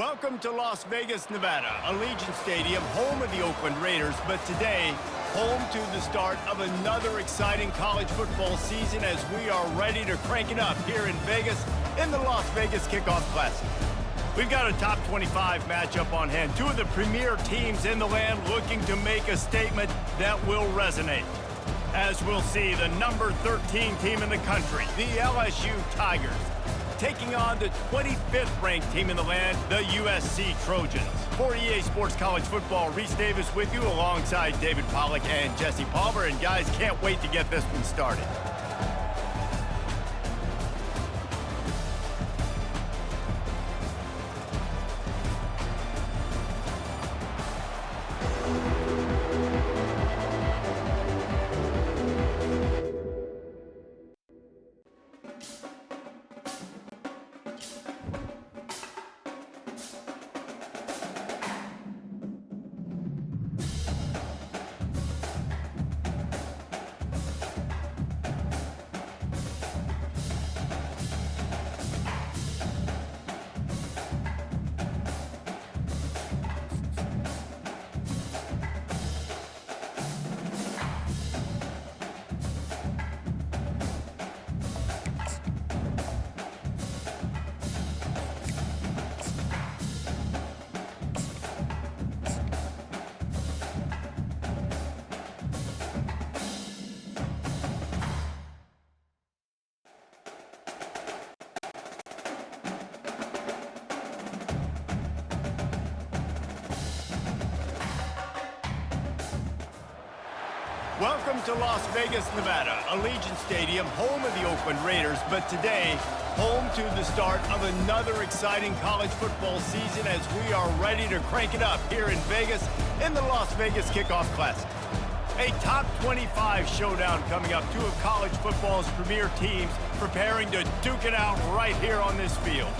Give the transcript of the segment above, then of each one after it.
Welcome to Las Vegas, Nevada, Allegiant Stadium, home of the Oakland Raiders, but today, home to the start of another exciting college football season as we are ready to crank it up here in Vegas in the Las Vegas Kickoff Classic. We've got a top 25 matchup on hand, two of the premier teams in the land looking to make a statement that will resonate. As we'll see, the number 13 team in the country, the LSU Tigers, taking on the 25th ranked team in the land, the USC Trojans. For EA Sports College Football, Reese Davis with you alongside David Pollack and Jesse Palmer. And guys, can't wait to get this one started. Welcome to Las Vegas, Nevada, Allegiant Stadium, home of the Oakland Raiders, but today, home to the start of another exciting college football season as we are ready to crank it up here in Vegas in the Las Vegas Kickoff Classic. A top 25 showdown coming up, two of college football's premier teams preparing to duke it out right here on this field.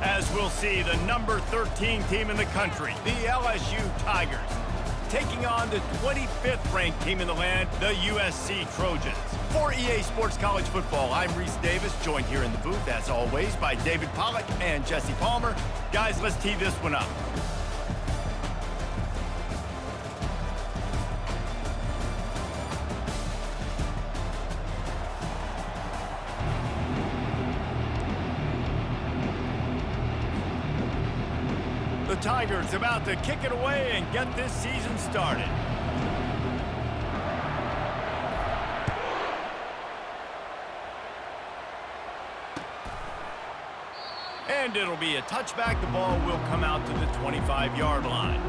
As we'll see, the number 13 team in the country, the LSU Tigers, taking on the 25th ranked team in the land, the USC Trojans. For EA Sports College Football, I'm Reese Davis, joined here in the booth, as always, by David Pollack and Jesse Palmer. Guys, let's tee this one up. The Tigers about to kick it away and get this season started. And it'll be a touchback. The ball will come out to the 25-yard line.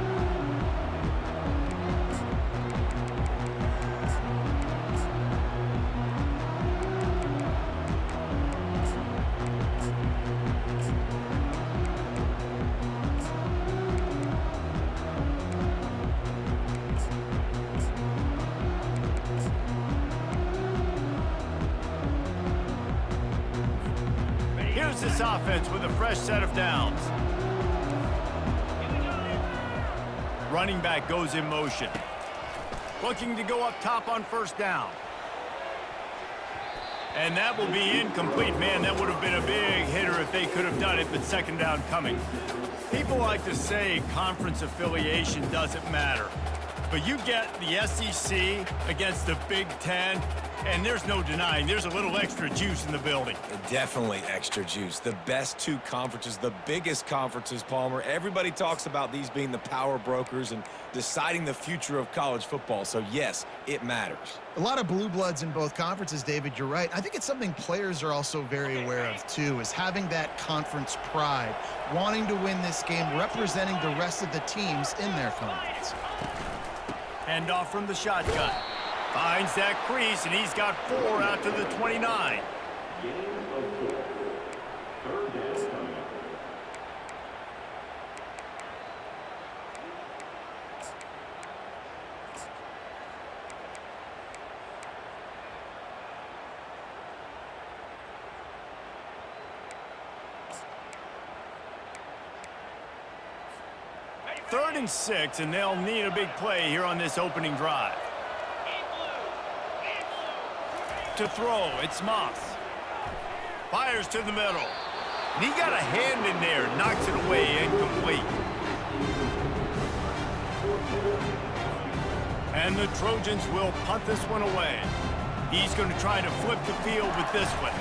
Here's this offense with a fresh set of downs. Running back goes in motion. Looking to go up top on first down. And that will be incomplete. Man, that would have been a big hitter if they could have done it, but second down coming. People like to say conference affiliation doesn't matter. But you get the SEC against the Big Ten, and there's no denying there's a little extra juice in the building. Definitely extra juice. The best two conferences, the biggest conferences, Palmer. Everybody talks about these being the power brokers and deciding the future of college football. So, yes, it matters. A lot of blue bloods in both conferences, David. You're right. I think it's something players are also very aware of, too, is having that conference pride, wanting to win this game, representing the rest of the teams in their conference. Hand off from the shotgun. Finds that crease, and he's got 4 out to the 29. Third and 6, and they'll need a big play here on this opening drive. To throw, it's Moss. Fires to the middle. And he got a hand in there, knocks it away, incomplete. And the Trojans will punt this one away. He's going to try to flip the field with this one.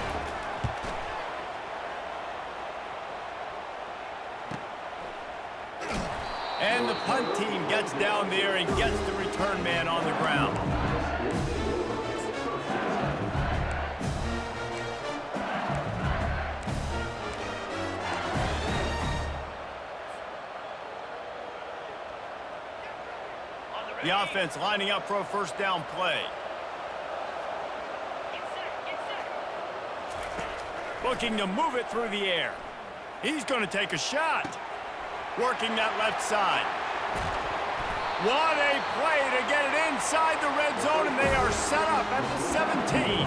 And the punt team gets down there and gets the return man on the ground. The offense lining up for a first down play. Looking to move it through the air. He's going to take a shot. Working that left side. What a play to get it inside the red zone, and they are set up at the 17.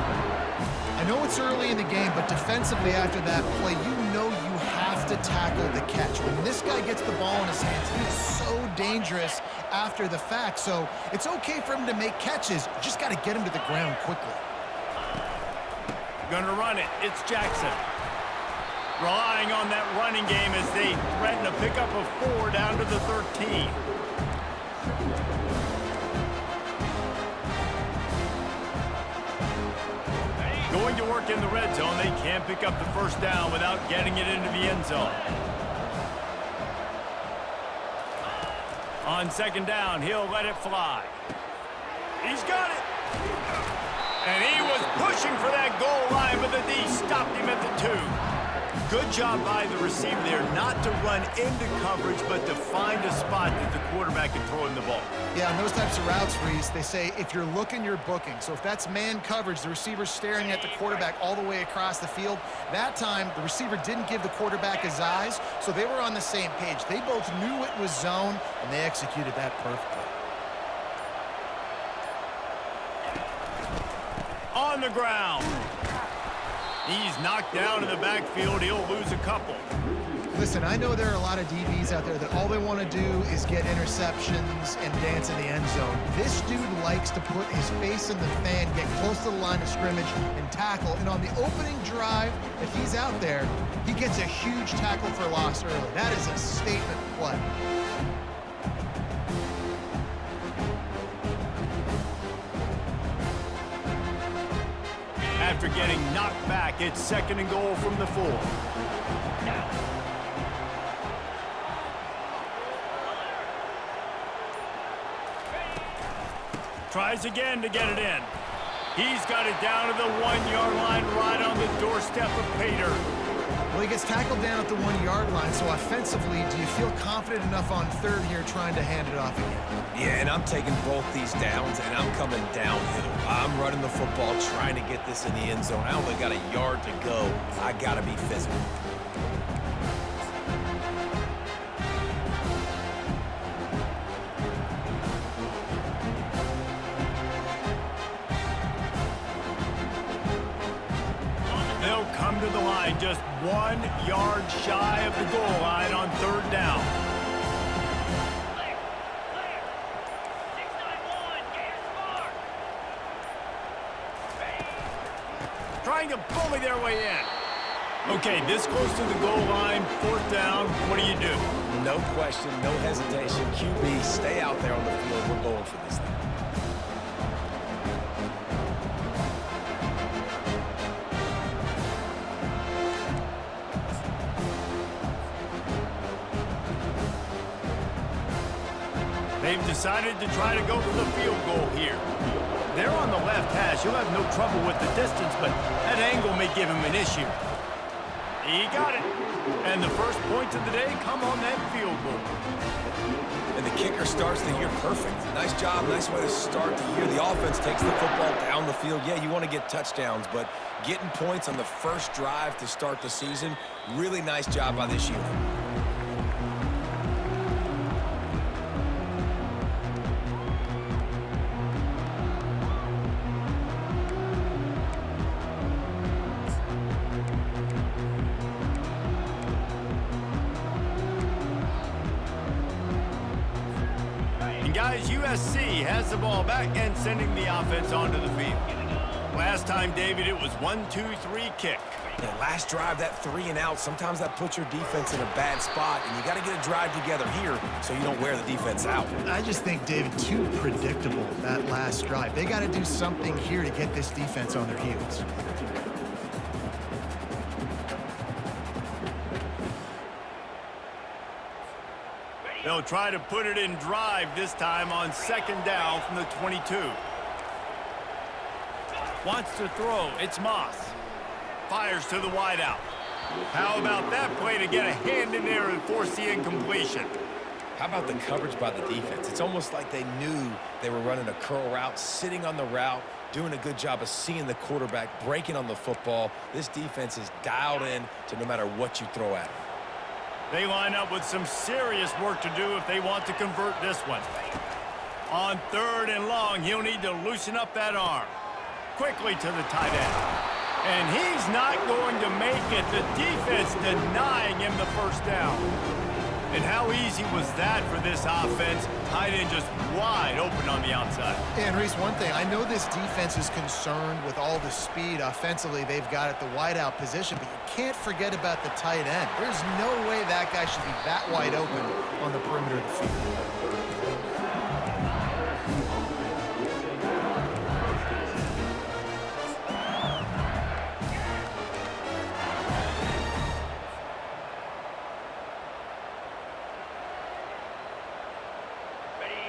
I know it's early in the game, but defensively after that play, you know you have to tackle the catch. When this guy gets the ball in his hands, he's so dangerous after the fact. So it's okay for him to make catches. You just got to get him to the ground quickly. Gonna run it. It's Jackson. Relying on that running game as they threaten a pickup of 4 down to the 13. Going to work in the red zone. They can't pick up the first down without getting it into the end zone. On second down, he'll let it fly. He's got it. And he was pushing for that goal line, but the D stopped him at the 2. Good job by the receiver there not to run into coverage, but to find a spot that the quarterback can throw him the ball. Yeah, on those types of routes, Reese, they say if you're looking, you're booking. So if that's man coverage, the receiver's staring at the quarterback all the way across the field. That time, the receiver didn't give the quarterback his eyes, so they were on the same page. They both knew it was zone, and they executed that perfectly. On the ground. He's knocked down in the backfield. He'll lose a couple. Listen, I know there are a lot of DBs out there that all they want to do is get interceptions and dance in the end zone. This dude likes to put his face in the fan, get close to the line of scrimmage, and tackle. And on the opening drive, if he's out there, he gets a huge tackle for loss early. That is a statement play. After getting knocked back, it's 2nd and goal from the 4. Tries again to get it in. He's got it down to the 1-yard line right on the doorstep of Pater. Well, he gets tackled down at the 1-yard line, so offensively, do you feel confident enough on 3rd here trying to hand it off again? Yeah, and I'm taking both these downs, and I'm coming downhill. I'm running the football, trying to get this in the end zone. I only got a yard to go. I got to be physical. They'll come to the line just 1 yard shy of the goal line on 3rd down. Trying to bully their way in. Okay, this close to the goal line, 4th down. What do you do? No question, no hesitation. QB, stay out there on the field. We're going for this thing. They've decided to try to go for the field goal here. They're on the left hash. He'll have no trouble with the distance, but that angle may give him an issue. He got it. And the first points of the day come on that field goal. And the kicker starts the year perfect. Nice job, nice way to start the year. The offense takes the football down the field. Yeah, you want to get touchdowns, but getting points on the first drive to start the season, really nice job by this unit. Guys, USC has the ball back and sending the offense onto the field. Last time, David, it was 1-2-3 kick. Yeah, last drive, that 3 and out, sometimes that puts your defense in a bad spot, and you got to get a drive together here so you don't wear the defense out. I just think, David, too predictable, that last drive. They got to do something here to get this defense on their heels. They'll try to put it in drive this time on 2nd down from the 22. Wants to throw. It's Moss. Fires to the wideout. How about that play to get a hand in there and force the incompletion? How about the coverage by the defense? It's almost like they knew they were running a curl route, sitting on the route, doing a good job of seeing the quarterback, breaking on the football. This defense is dialed in to no matter what you throw at them. They line up with some serious work to do if they want to convert this one. On 3rd and long, he'll need to loosen up that arm. Quickly to the tight end. And he's not going to make it. The defense denying him the first down. And how easy was that for this offense? Tight end just wide open on the outside. And Reese, one thing, I know this defense is concerned with all the speed offensively they've got at the wideout position, but you can't forget about the tight end. There's no way that guy should be that wide open on the perimeter of the field.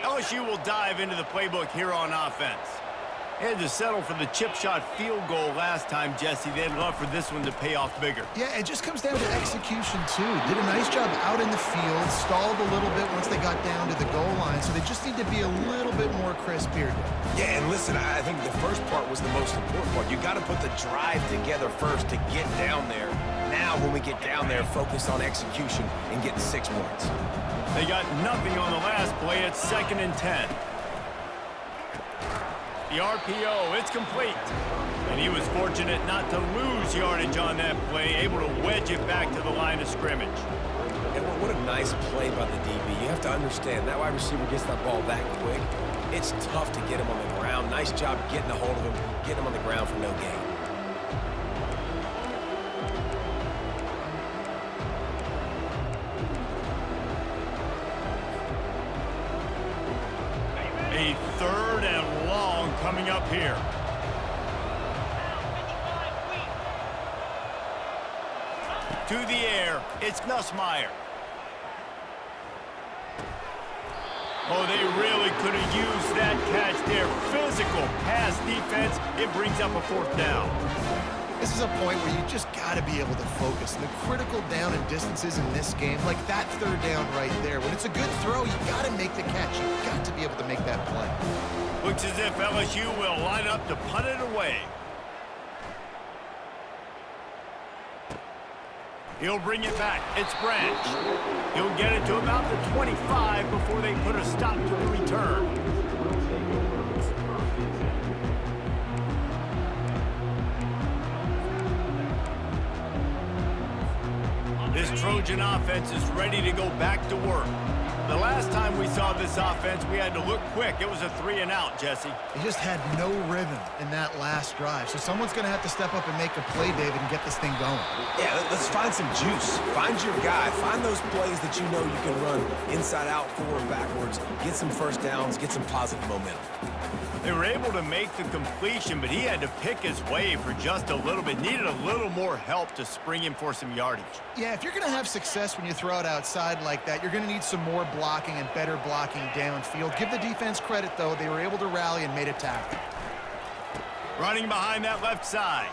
LSU will dive into the playbook here on offense. They had to settle for the chip shot field goal last time, Jesse. They'd love for this one to pay off bigger. Yeah, it just comes down to execution, too. Did a nice job out in the field, stalled a little bit once they got down to the goal line, so they just need to be a little bit more crisp here. Yeah, and listen, I think the first part was the most important part. You got to put the drive together first to get down there. Now, when we get down there, focus on execution and getting 6 points. They got nothing on the last play. It's 2nd and 10. The RPO, it's complete. And he was fortunate not to lose yardage on that play, able to wedge it back to the line of scrimmage. And what a nice play by the DB. You have to understand, that wide receiver gets that ball that quick. It's tough to get him on the ground. Nice job getting a hold of him, getting him on the ground for no gain. A 3rd and long coming up here. To the air, it's Nussmeier. Oh, they really could have used that catch there. Physical pass defense. It brings up a 4th down. This is a point where you just got to be able to focus. The critical down and distances in this game, like that 3rd down right there. When it's a good throw, you got to make the catch. You've got to be able to make that play. Looks as if LSU will line up to punt it away. He'll bring it back. It's Branch. He'll get it to about the 25 before they put a stop to the return. This Trojan offense is ready to go back to work. The last time we saw this offense, we had to look quick. It was a 3 and out, Jesse. He just had no rhythm in that last drive. So someone's going to have to step up and make a play, David, and get this thing going. Yeah, let's find some juice. Find your guy. Find those plays that you know you can run inside out, forward, backwards. Get some first downs. Get some positive momentum. They were able to make the completion, but he had to pick his way for just a little bit. Needed a little more help to spring him for some yardage. Yeah, if you're going to have success when you throw it outside like that, you're going to need some more blocking and better blocking downfield. Give the defense credit, though. They were able to rally and made a tackle. Running behind that left side.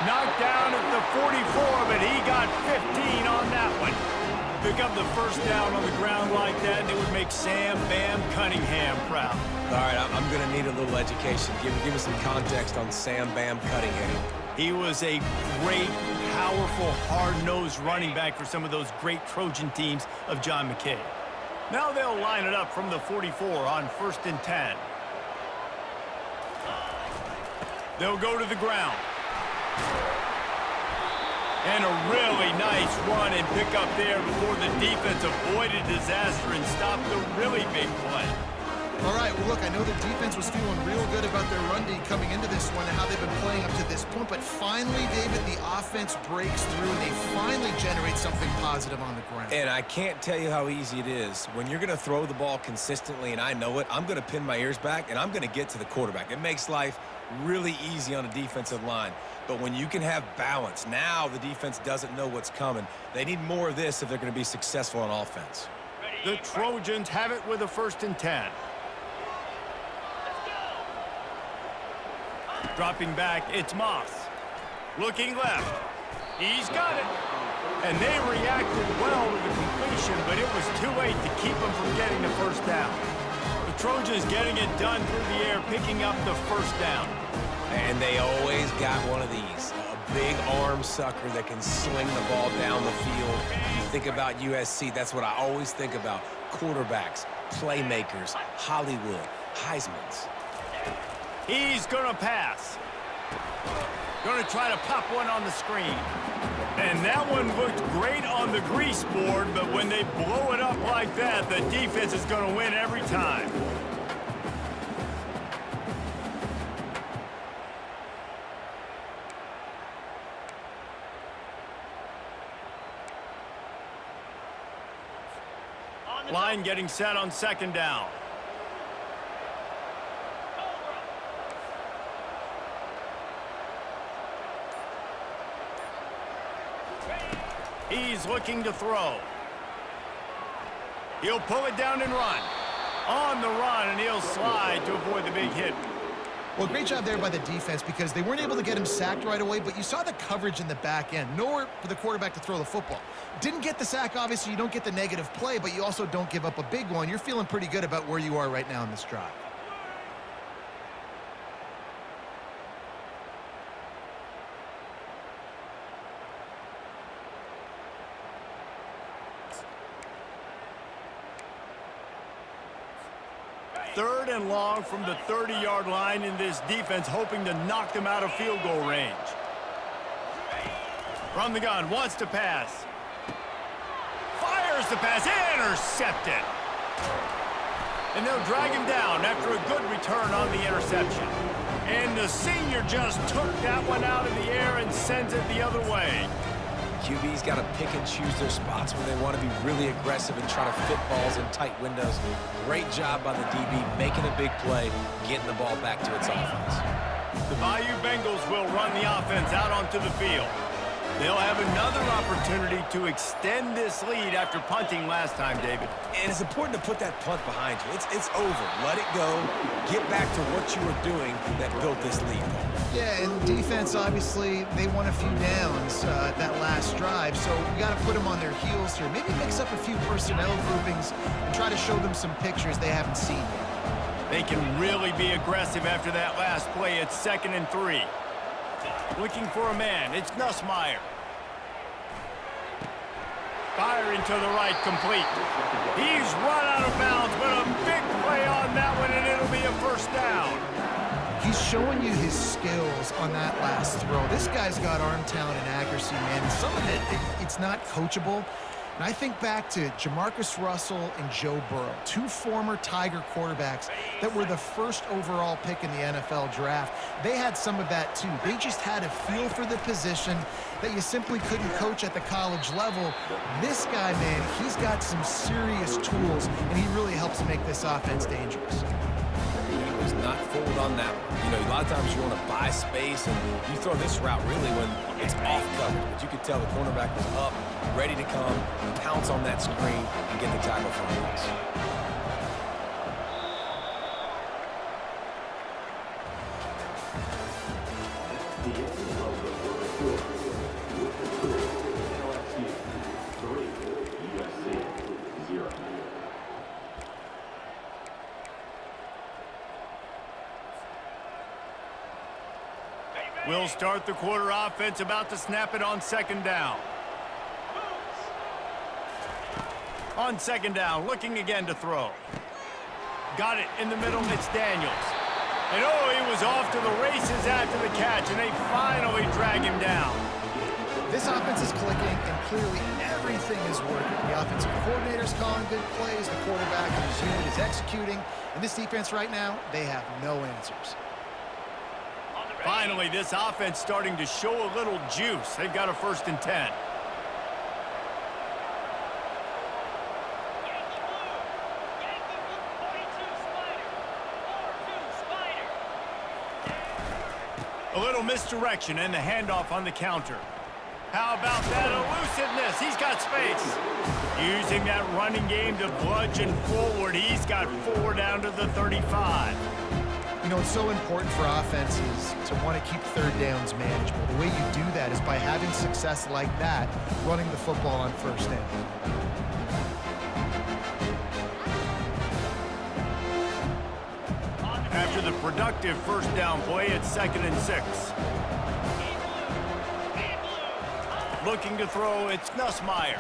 Knocked down at the 44, but he got 15 on that one. Pick up the first down on the ground like that, and it would make Sam Bam Cunningham proud. All right, I'm going to need a little education. Give me some context on Sam Bam Cunningham. He was a great, powerful, hard-nosed running back for some of those great Trojan teams of John McKay. Now they'll line it up from the 44 on 1st and 10. They'll go to the ground. And a really nice run and pick up there before the defense avoided disaster and stopped the really big play. All right, well, look, I know the defense was feeling real good about their run D coming into this one and how they've been playing up to this point, but finally, David, the offense breaks through and they finally generate something positive on the ground. And I can't tell you how easy it is. When you're going to throw the ball consistently, and I know it, I'm going to pin my ears back, and I'm going to get to the quarterback. It makes life really easy on a defensive line. But when you can have balance, now the defense doesn't know what's coming. They need more of this if they're going to be successful on offense. The Trojans have it with a 1st and 10. Dropping back, it's Moss. Looking left. He's got it. And they reacted well to the completion, but it was too late to keep them from getting the 1st down. The Trojans getting it done through the air, picking up the 1st down. And they always got one of these, a big arm sucker that can swing the ball down the field. You think about USC, that's what I always think about. Quarterbacks, playmakers, Hollywood, Heismans. He's going to pass. Going to try to pop one on the screen. And that one looked great on the grease board, but when they blow it up like that, the defense is going to win every time. Line getting set on 2nd down. He's looking to throw. He'll pull it down and run. On the run, and he'll slide to avoid the big hit. Well, great job there by the defense because they weren't able to get him sacked right away, but you saw the coverage in the back end. Nowhere for the quarterback to throw the football. Didn't get the sack, obviously. You don't get the negative play, but you also don't give up a big one. You're feeling pretty good about where you are right now in this drive. Third and long from the 30-yard line in this defense, hoping to knock them out of field goal range. From the gun, wants to pass. Fires the pass, intercepted. And they'll drag him down after a good return on the interception. And the senior just took that one out of the air and sends it the other way. QB's got to pick and choose their spots when they want to be really aggressive and try to fit balls in tight windows. Great job by the DB making a big play, getting the ball back to its offense. The Bayou Bengals will run the offense out onto the field. They'll have another opportunity to extend this lead after punting last time, David. And it's important to put that punt behind you. It's over. Let it go. Get back to what you were doing that built this lead. Yeah, and defense, obviously, they won a few downs that last drive, so we got to put them on their heels here. Maybe mix up a few personnel groupings and try to show them some pictures they haven't seen yet. They can really be aggressive after that last play. It's 2nd and 3. Looking for a man. It's Nussmeier. Firing to the right, complete. He's run out of bounds, but a big play on that one, and it'll be a 1st down. He's showing you his skills on that last throw. This guy's got arm talent and accuracy, man. And some of it, it's not coachable. And I think back to Jamarcus Russell and Joe Burrow, 2 former Tiger quarterbacks that were the 1st overall pick in the NFL draft. They had some of that too. They just had a feel for the position that you simply couldn't coach at the college level. This guy, man, he's got some serious tools, and he really helps make this offense dangerous. He was not fooled on that one. You know, a lot of times you want to buy space, and you throw this route really when it's off coverage. But you could tell the cornerback was up, ready to come, pounce on that screen, and get the tackle for a loss. We'll start the quarter offense, about to snap it on 2nd down. On 2nd down, looking again to throw. Got it in the middle, it's Daniels. And oh, he was off to the races after the catch, and they finally drag him down. This offense is clicking, and clearly everything is working. The offensive coordinator's calling good plays, the quarterback and his unit is executing, and this defense right now, they have no answers. Finally, this offense starting to show a little juice. They've got a 1st and 10. A little misdirection and the handoff on the counter. How about that elusiveness? He's got space. Using that running game to bludgeon forward. He's got 4 down to the 35. You know, it's so important for offenses to want to keep 3rd downs manageable. The way you do that is by having success like that, running the football on 1st down. After the productive 1st down play, it's 2nd and 6. Looking to throw, it's Nussmeier.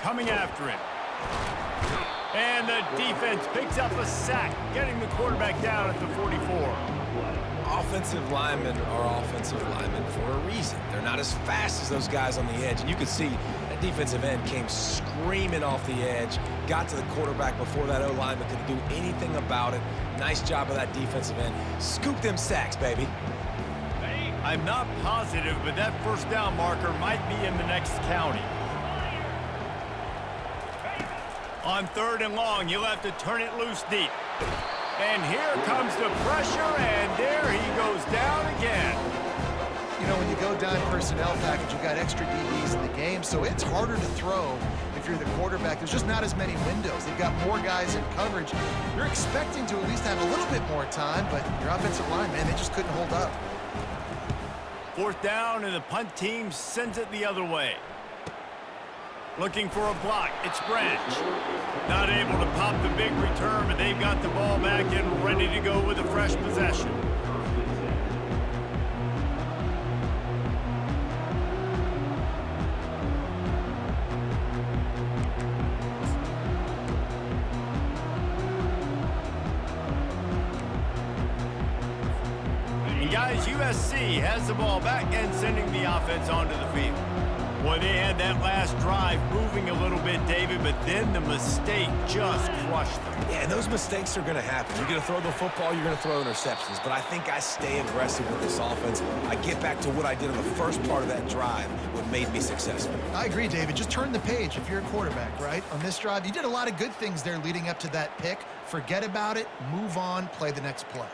Coming after him. And the defense picks up a sack, getting the quarterback down at the 44. Offensive linemen are offensive linemen for a reason. They're not as fast as those guys on the edge. And you can see that defensive end came screaming off the edge, got to the quarterback before that O-lineman could do anything about it. Nice job of that defensive end. Scoop them sacks, baby. I'm not positive, but that 1st down marker might be in the next county. On 3rd and long, you'll have to turn it loose deep. And here comes the pressure, and there he goes down again. You know, when you go dime personnel package, you've got extra DBs in the game, so it's harder to throw if you're the quarterback. There's just not as many windows. They've got more guys in coverage. You're expecting to at least have a little bit more time, but your offensive line, man, they just couldn't hold up. 4th down, and the punt team sends it the other way. Looking for a block. It's Branch. Not able to pop the big return, but they've got the ball back and ready to go with a fresh possession. And guys, USC has the ball back and sending the offense onto the field. Boy, they had that last drive moving a little bit, David, but then the mistake just crushed them. Yeah, and those mistakes are going to happen. You're going to throw the football, you're going to throw interceptions. But I think I stay aggressive with this offense. I get back to what I did on the first part of that drive, what made me successful. I agree, David. Just turn the page if you're a quarterback, right? On this drive, you did a lot of good things there leading up to that pick. Forget about it, move on, play the next play.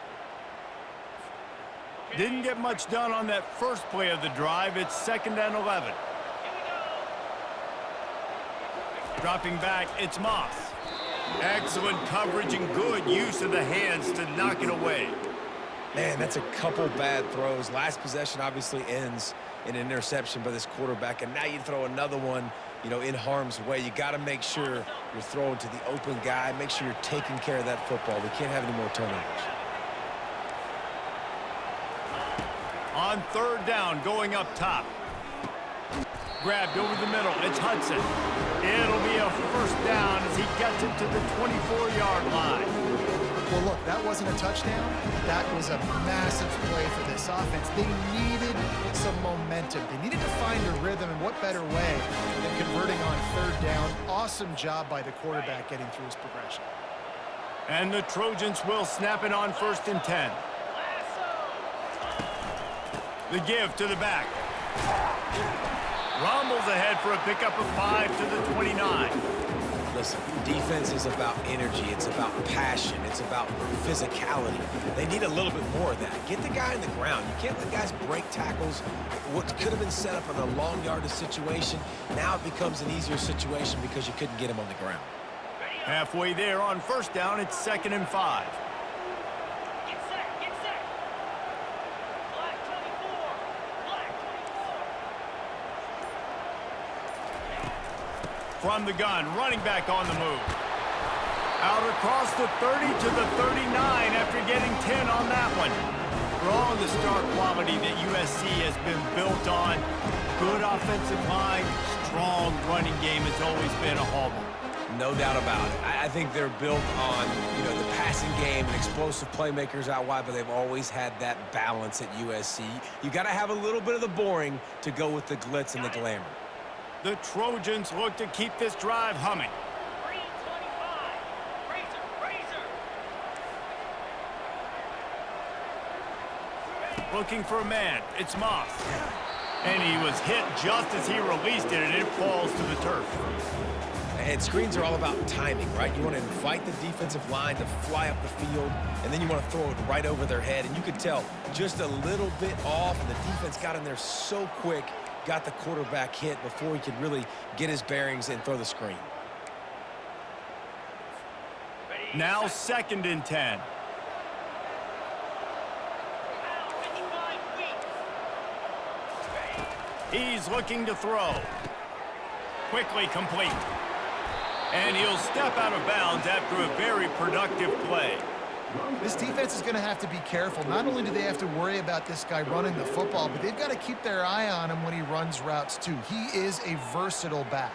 Didn't get much done on that first play of the drive. It's 2nd and 11. Dropping back, it's Moss. Excellent coverage and good use of the hands to knock it away. Man, that's a couple bad throws. Last possession obviously ends in an interception by this quarterback, and now you throw another one, you know, in harm's way. You got to make sure you're throwing to the open guy. Make sure you're taking care of that football. We can't have any more turnovers. On 3rd down, going up top. Grabbed over the middle. It's Hudson. It'll be a 1st down as he gets it to the 24-yard line. Well, look, that wasn't a touchdown. That was a massive play for this offense. They needed some momentum. They needed to find a rhythm, and what better way than converting on 3rd down. Awesome job by the quarterback getting through his progression. And the Trojans will snap it on 1st and 10. The give to the back. Rumbles ahead for a pickup of 5 to the 29. Listen, defense is about energy. It's about passion. It's about physicality. They need a little bit more of that. Get the guy in the ground. You can't let guys break tackles. What could have been set up in a long yardage situation, now it becomes an easier situation because you couldn't get him on the ground. Halfway there on 1st down, it's 2nd and 5. From the gun, running back on the move. Out across the 30 to the 39 after getting 10 on that one. For all of the star quality that USC has been built on, good offensive line, strong running game has always been a hallmark. No doubt about it. I think they're built on, the passing game and explosive playmakers out wide, but they've always had that balance at USC. You got to have a little bit of the boring to go with the glitz and the glamour. The Trojans look to keep this drive humming. Looking for a man. It's Moss. And he was hit just as he released it, and it falls to the turf. And screens are all about timing, right? You want to invite the defensive line to fly up the field, and then you want to throw it right over their head. And you could tell just a little bit off, and the defense got in there so quick, got the quarterback hit before he could really get his bearings and throw the screen. Now 2nd and 10. He's looking to throw. Quickly complete. And he'll step out of bounds after a very productive play. This defense is going to have to be careful. Not only do they have to worry about this guy running the football, but they've got to keep their eye on him when he runs routes too. He is a versatile back.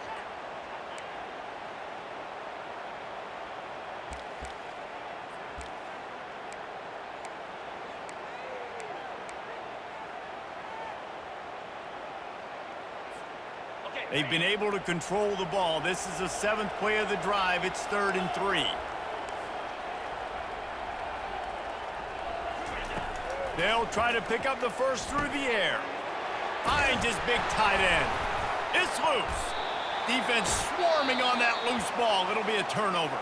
They've been able to control the ball. This is the 7th play of the drive. It's 3rd and 3. They'll try to pick up the first through the air. Finds his big tight end. It's loose. Defense swarming on that loose ball. It'll be a turnover.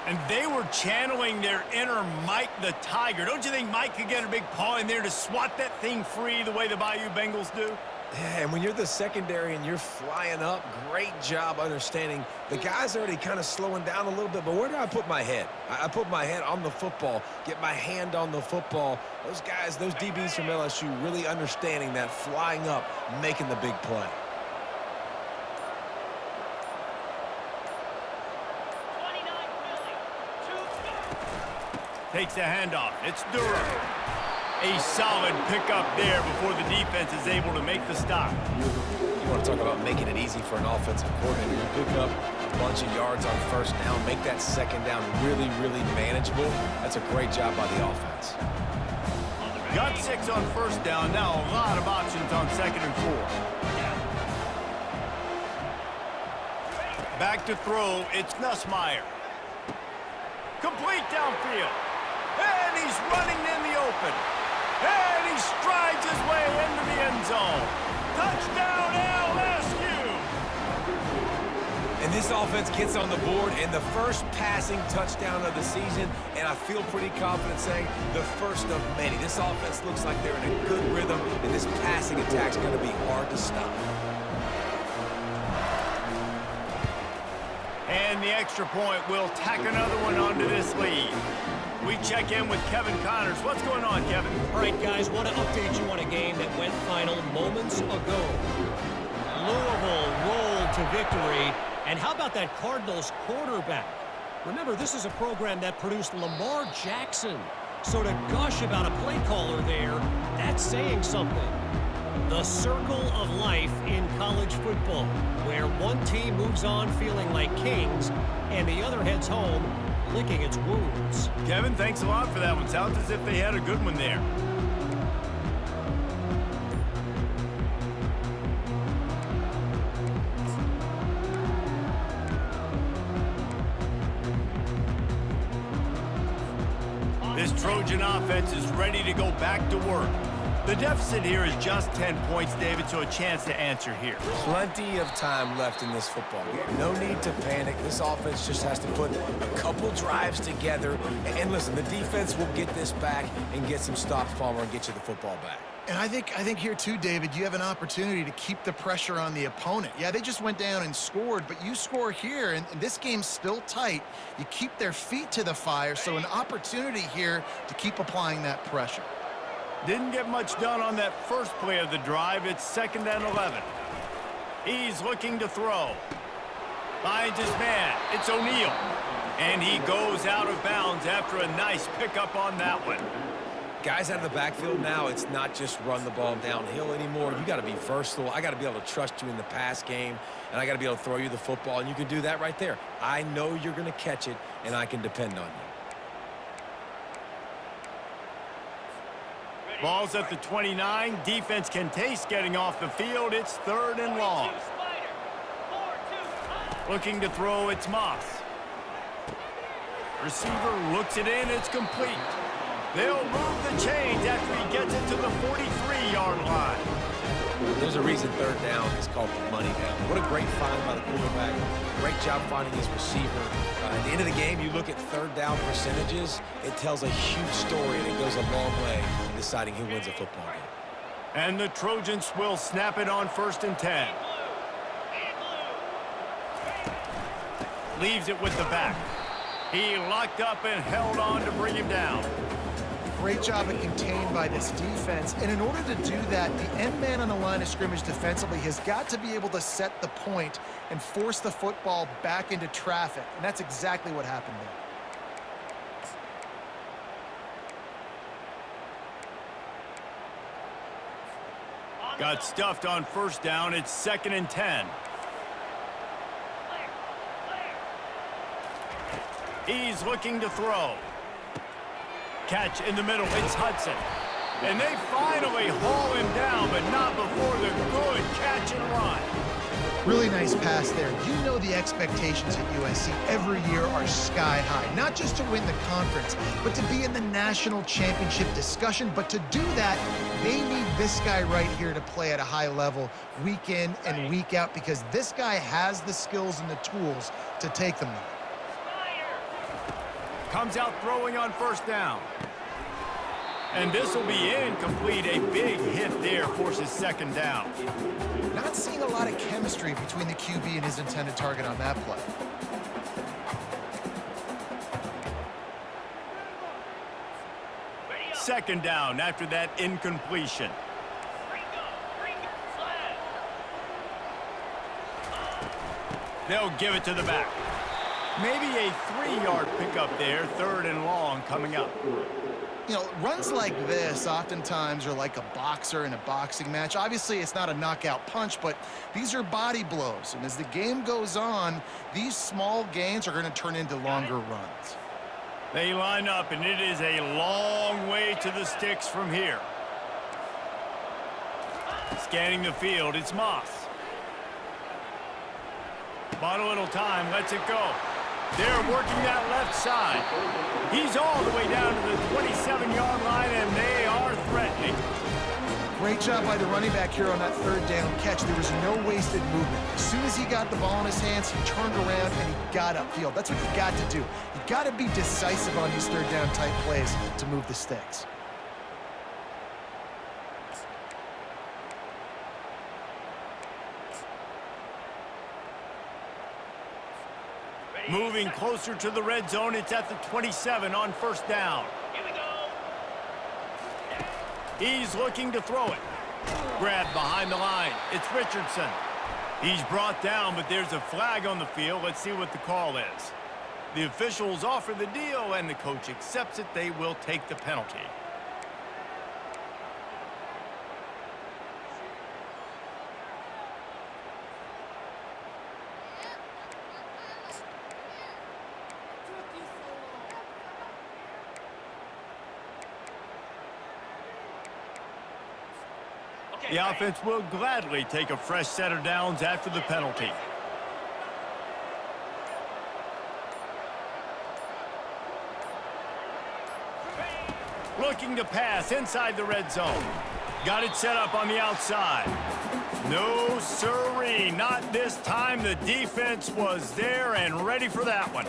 And they were channeling their inner Mike the Tiger. Don't you think Mike could get a big paw in there to swat that thing free the way the Bayou Bengals do? Yeah, and when you're the secondary and you're flying up, great job understanding. The guy's already kind of slowing down a little bit, but where do I put my head? I put my head on the football, get my hand on the football. Those guys, those DBs from LSU really understanding that, flying up, making the big play. Takes the handoff. It's Durham. A solid pickup there before the defense is able to make the stop. You want to talk about making it easy for an offensive coordinator. You pick up a bunch of yards on 1st down, make that 2nd down really, really manageable. That's a great job by the offense. Got 6 on 1st down. Now a lot of options on 2nd and 4. Back to throw. It's Nussmeier. Complete downfield. And he's running in the open. And he strides his way into the end zone. Touchdown, LSU! And this offense gets on the board and the first passing touchdown of the season, and I feel pretty confident saying the first of many. This offense looks like they're in a good rhythm, and this passing attack's going to be hard to stop. And the extra point will tack another one onto this lead. We check in with Kevin Connors. What's going on, Kevin? All right, guys, want to update you on a game that went final moments ago. Louisville rolled to victory. And how about that Cardinals quarterback? Remember, this is a program that produced Lamar Jackson. So to gush about a play caller there, that's saying something. The circle of life in college football, where one team moves on feeling like kings and the other heads home licking its wounds. Kevin, thanks a lot for that one. Sounds as if they had a good one there. This Trojan offense is ready to go back to work. The deficit here is just 10 points, David, so a chance to answer here. Plenty of time left in this football game. No need to panic. This offense just has to put a couple drives together. And listen, the defense will get this back and get some stops, Palmer, and get you the football back. And I think here too, David, you have an opportunity to keep the pressure on the opponent. Yeah, they just went down and scored, but you score here, and this game's still tight. You keep their feet to the fire, so an opportunity here to keep applying that pressure. Didn't get much done on that first play of the drive. It's 2nd and 11. He's looking to throw. Finds his man. It's O'Neal. And he goes out of bounds after a nice pickup on that one. Guys out of the backfield now, it's not just run the ball downhill anymore. You got to be versatile. I got to be able to trust you in the pass game, and I got to be able to throw you the football, and you can do that right there. I know you're going to catch it, and I can depend on you. Ball's at the 29. Defense can taste getting off the field. It's 3rd and long. Looking to throw, it's Moss. Receiver looks it in. It's complete. They'll move the chains after he gets it to the 43-yard line. There's a reason 3rd down is called the money down. What a great find by the quarterback. Great job finding his receiver. At the end of the game, you look at 3rd down percentages. It tells a huge story, and it goes a long way in deciding who wins a football game. And the Trojans will snap it on 1st and 10. Leaves it with the back. He locked up and held on to bring him down. Great job at contained by this defense. And in order to do that, the end man on the line of scrimmage defensively has got to be able to set the point and force the football back into traffic. And that's exactly what happened there. Got stuffed on 1st down. It's 2nd and 10. He's looking to throw. Catch in the middle. It's Hudson. And they finally haul him down, but not before the good catch and run. Really nice pass there. You know the expectations at USC every year are sky high. Not just to win the conference, but to be in the national championship discussion. But to do that, they need this guy right here to play at a high level week in and week out, because this guy has the skills and the tools to take them there. Comes out throwing on 1st down. And this will be incomplete. A big hit there forces 2nd down. Not seeing a lot of chemistry between the QB and his intended target on that play. Second down after that incompletion. They'll give it to the back. Maybe a 3-yard pickup there. 3rd and long coming up. You know, runs like this oftentimes are like a boxer in a boxing match. Obviously, it's not a knockout punch, but these are body blows. And as the game goes on, these small gains are going to turn into longer runs. They line up, and it is a long way to the sticks from here. Scanning the field, it's Moss. Bought a little time, lets it go. They're working that left side. He's all the way down to the 27-yard line, and they are threatening. Great job by the running back here on that 3rd down catch. There was no wasted movement. As soon as he got the ball in his hands, he turned around and he got upfield. That's what you got to do. You got to be decisive on these 3rd down type plays to move the sticks. Moving closer to the red zone. It's at the 27 on 1st down. Here we go. He's looking to throw it. Grabbed behind the line. It's Richardson. He's brought down, but there's a flag on the field. Let's see what the call is. The officials offer the deal, and the coach accepts it. They will take the penalty. The offense will gladly take a fresh set of downs after the penalty. Looking to pass inside the red zone. Got it set up on the outside. No siree, not this time. The defense was there and ready for that one.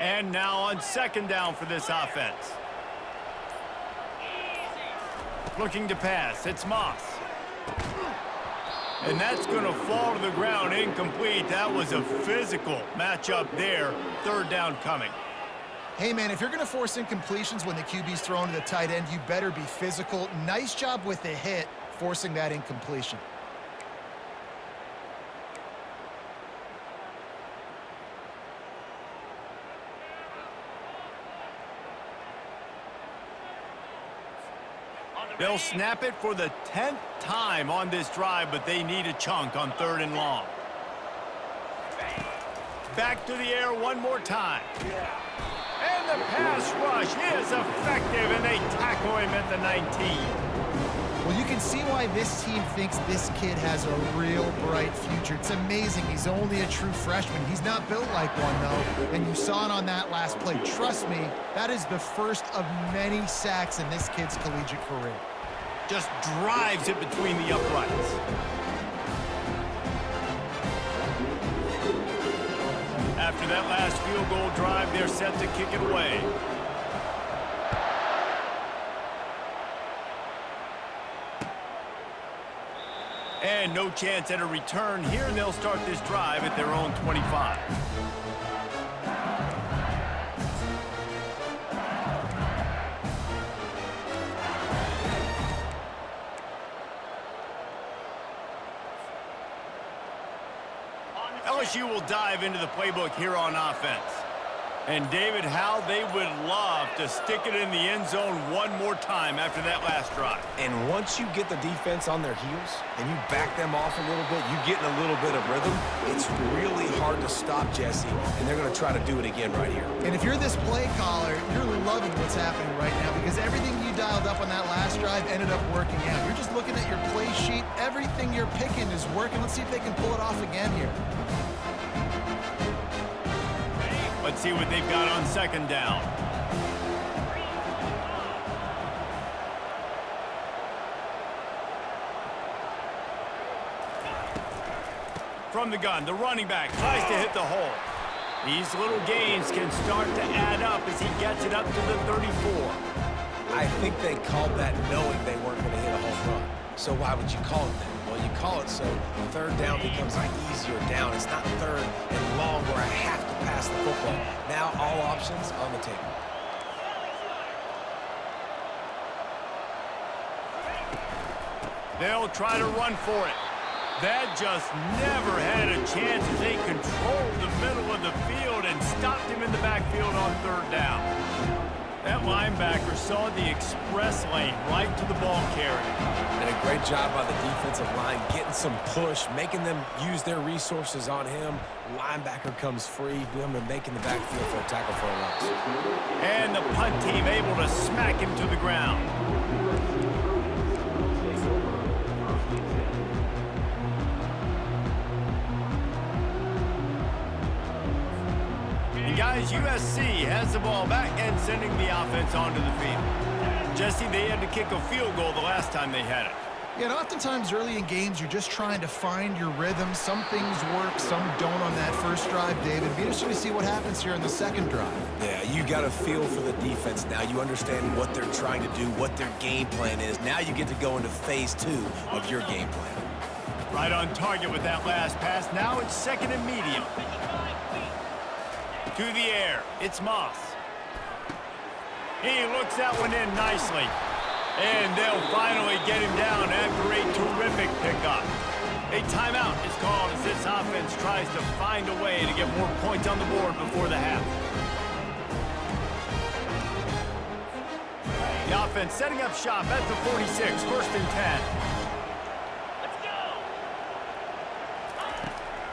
And now on 2nd down for this offense. Looking to pass. It's Moss. And that's going to fall to the ground incomplete. That was a physical matchup there. Third down coming. Hey, man, if you're going to force incompletions when the QB's thrown to the tight end, you better be physical. Nice job with the hit, forcing that incompletion. They'll snap it for the 10th time on this drive, but they need a chunk on 3rd and long. Back to the air one more time. And the pass rush is effective, and they tackle him at the 19. Well, you can see why this team thinks this kid has a real bright future. It's amazing. He's only a true freshman. He's not built like one, though, and you saw it on that last play. Trust me, that is the first of many sacks in this kid's collegiate career. Just drives it between the uprights. After that last field goal drive, they're set to kick it away. And no chance at a return here, and they'll start this drive at their own 25. LSU will dive into the playbook here on offense. And David, how they would love to stick it in the end zone one more time after that last drive. And once you get the defense on their heels and you back them off a little bit, you get in a little bit of rhythm, it's really hard to stop, Jesse, and they're going to try to do it again right here. And if you're this play caller, you're loving what's happening right now because everything you dialed up on that last drive ended up working out. You're just looking at your play sheet. Everything you're picking is working. Let's see if they can pull it off again here. Let's see what they've got on 2nd down. From the gun, the running back tries to hit the hole. These little gains can start to add up as he gets it up to the 34. I think they called that knowing they weren't going to hit a home run. So why would you call it that? Well, you call it so 3rd down becomes an easier down. It's not 3rd and long where I have to pass the football. Now all options on the table. They'll try to run for it. That just never had a chance as they controlled the middle of the field and stopped him in the backfield on 3rd down. That linebacker saw the express lane right to the ball carrier. And a great job by the defensive line, getting some push, making them use their resources on him. Linebacker comes free, making the backfield for a tackle for a loss. And the punt team able to smack him to the ground. And guys, USC has the ball back and sending the offense onto the field. Jesse, they had to kick a field goal the last time they had it. Yeah, and oftentimes early in games, you're just trying to find your rhythm. Some things work, some don't on that first drive, David. Be interesting to see what happens here in the 2nd drive. Yeah, you got a feel for the defense now. You understand what they're trying to do, what their game plan is. Now you get to go into phase 2 of your game plan. Right on target with that last pass. Now it's 2nd and medium. To the air, it's Moss. He looks that one in nicely. And they'll finally get him down after a terrific pickup. A timeout is called as this offense tries to find a way to get more points on the board before the half. The offense setting up shop at the 46, 1st and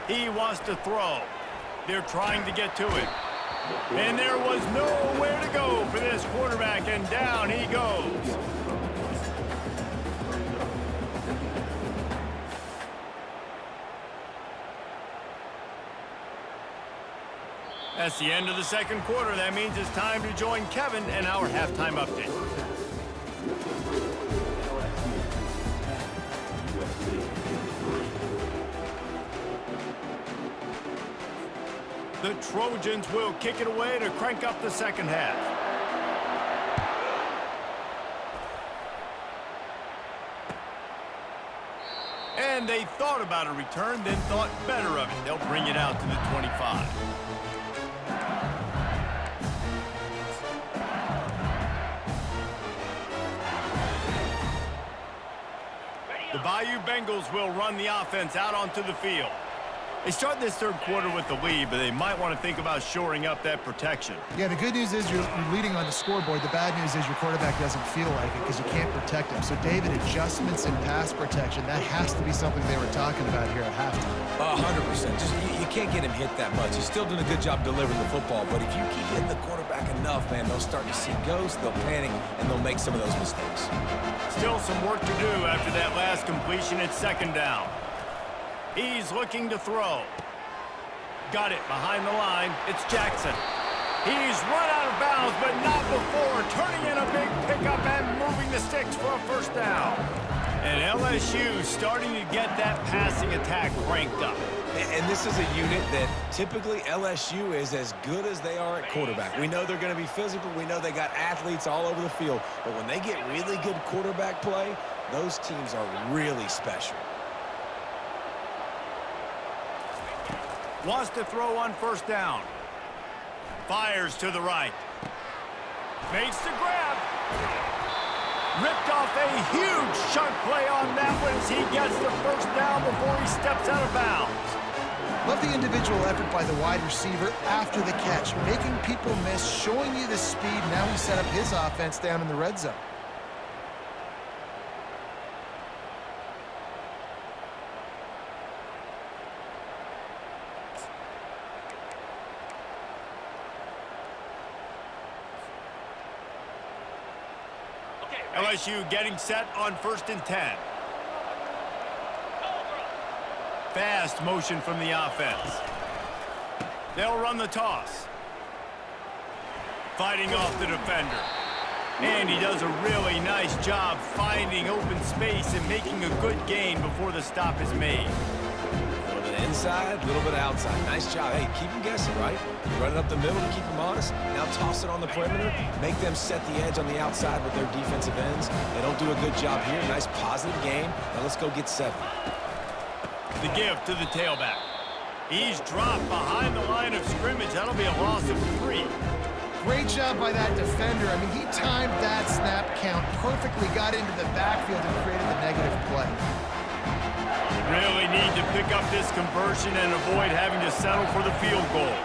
10. He wants to throw. They're trying to get to it. And there was nowhere to go for this quarterback, and down he goes. That's the end of the 2nd quarter. That means it's time to join Kevin and our halftime update. The Trojans will kick it away to crank up the 2nd half. And they thought about a return, then thought better of it. They'll bring it out to the 25. The Bayou Bengals will run the offense out onto the field. They start this third quarter with the lead, but they might want to think about shoring up that protection. Yeah, the good news is you're leading on the scoreboard. The bad news is your quarterback doesn't feel like it because you can't protect him. So, David, adjustments in pass protection, that has to be something they were talking about here at halftime. 100%. Just you can't get him hit that much. He's still doing a good job delivering the football, but if you keep hitting the quarterback enough, man, they'll start to see ghosts, they'll panic, and they'll make some of those mistakes. Still some work to do after that last completion at second down. He's looking to throw. Got it behind the line. It's Jackson. He's run out of bounds, but not before turning in a big pickup and moving the sticks for a first down. And LSU starting to get that passing attack cranked up. And this is a unit that typically LSU is as good as they are at quarterback. We know they're going to be physical. We know they got athletes all over the field. But when they get really good quarterback play, those teams are really special. Wants to throw on first down. Fires to the right. Makes the grab. Ripped off a huge chunk play on that one as he gets the first down before he steps out of bounds. Love the individual effort by the wide receiver after the catch, making people miss, showing you the speed. Now he set up his offense down in the red zone. LSU getting set on 1st and 10. Fast motion from the offense. They'll run the toss. Fighting off the defender. And he does a really nice job finding open space and making a good gain before the stop is made. A little bit inside, a little bit outside. Nice job. Hey, keep them guessing, right? Run it up the middle to keep them honest. Now toss it on the perimeter. Make them set the edge on the outside with their defensive ends. They don't do a good job here. Nice positive game. Now let's go get 7. The give to the tailback. He's dropped behind the line of scrimmage. That'll be a loss of 3. Great job by that defender. I mean, he timed that snap count perfectly, got into the backfield and created the negative play. Really need to pick up this conversion and avoid having to settle for the field goal.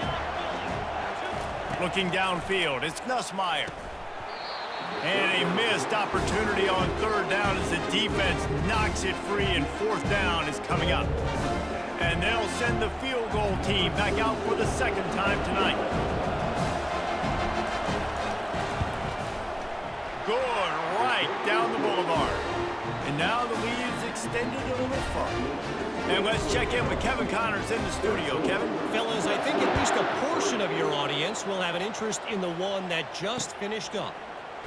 Looking downfield, it's Nussmeier. And a missed opportunity on 3rd down as the defense knocks it free, and 4th down is coming up. And they'll send the field goal team back out for the 2nd time tonight. Good, right down the boulevard. And now the lead is extended a little further. And let's check in with Kevin Connors in the studio. Kevin? Fellas, I think at least a portion of your audience will have an interest in the one that just finished up.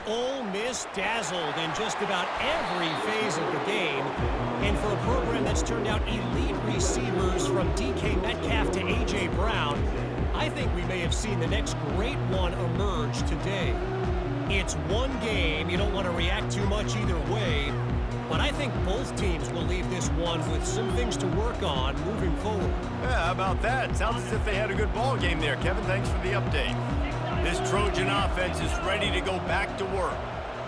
Ole Miss dazzled in just about every phase of the game. And for a program that's turned out elite receivers from DK Metcalf to A.J. Brown, I think we may have seen the next great one emerge today. It's one game. You don't want to react too much either way. But I think both teams will leave this one with some things to work on moving forward. Yeah, how about that? Sounds as if they had a good ball game there. Kevin, thanks for the update. This Trojan offense is ready to go back to work.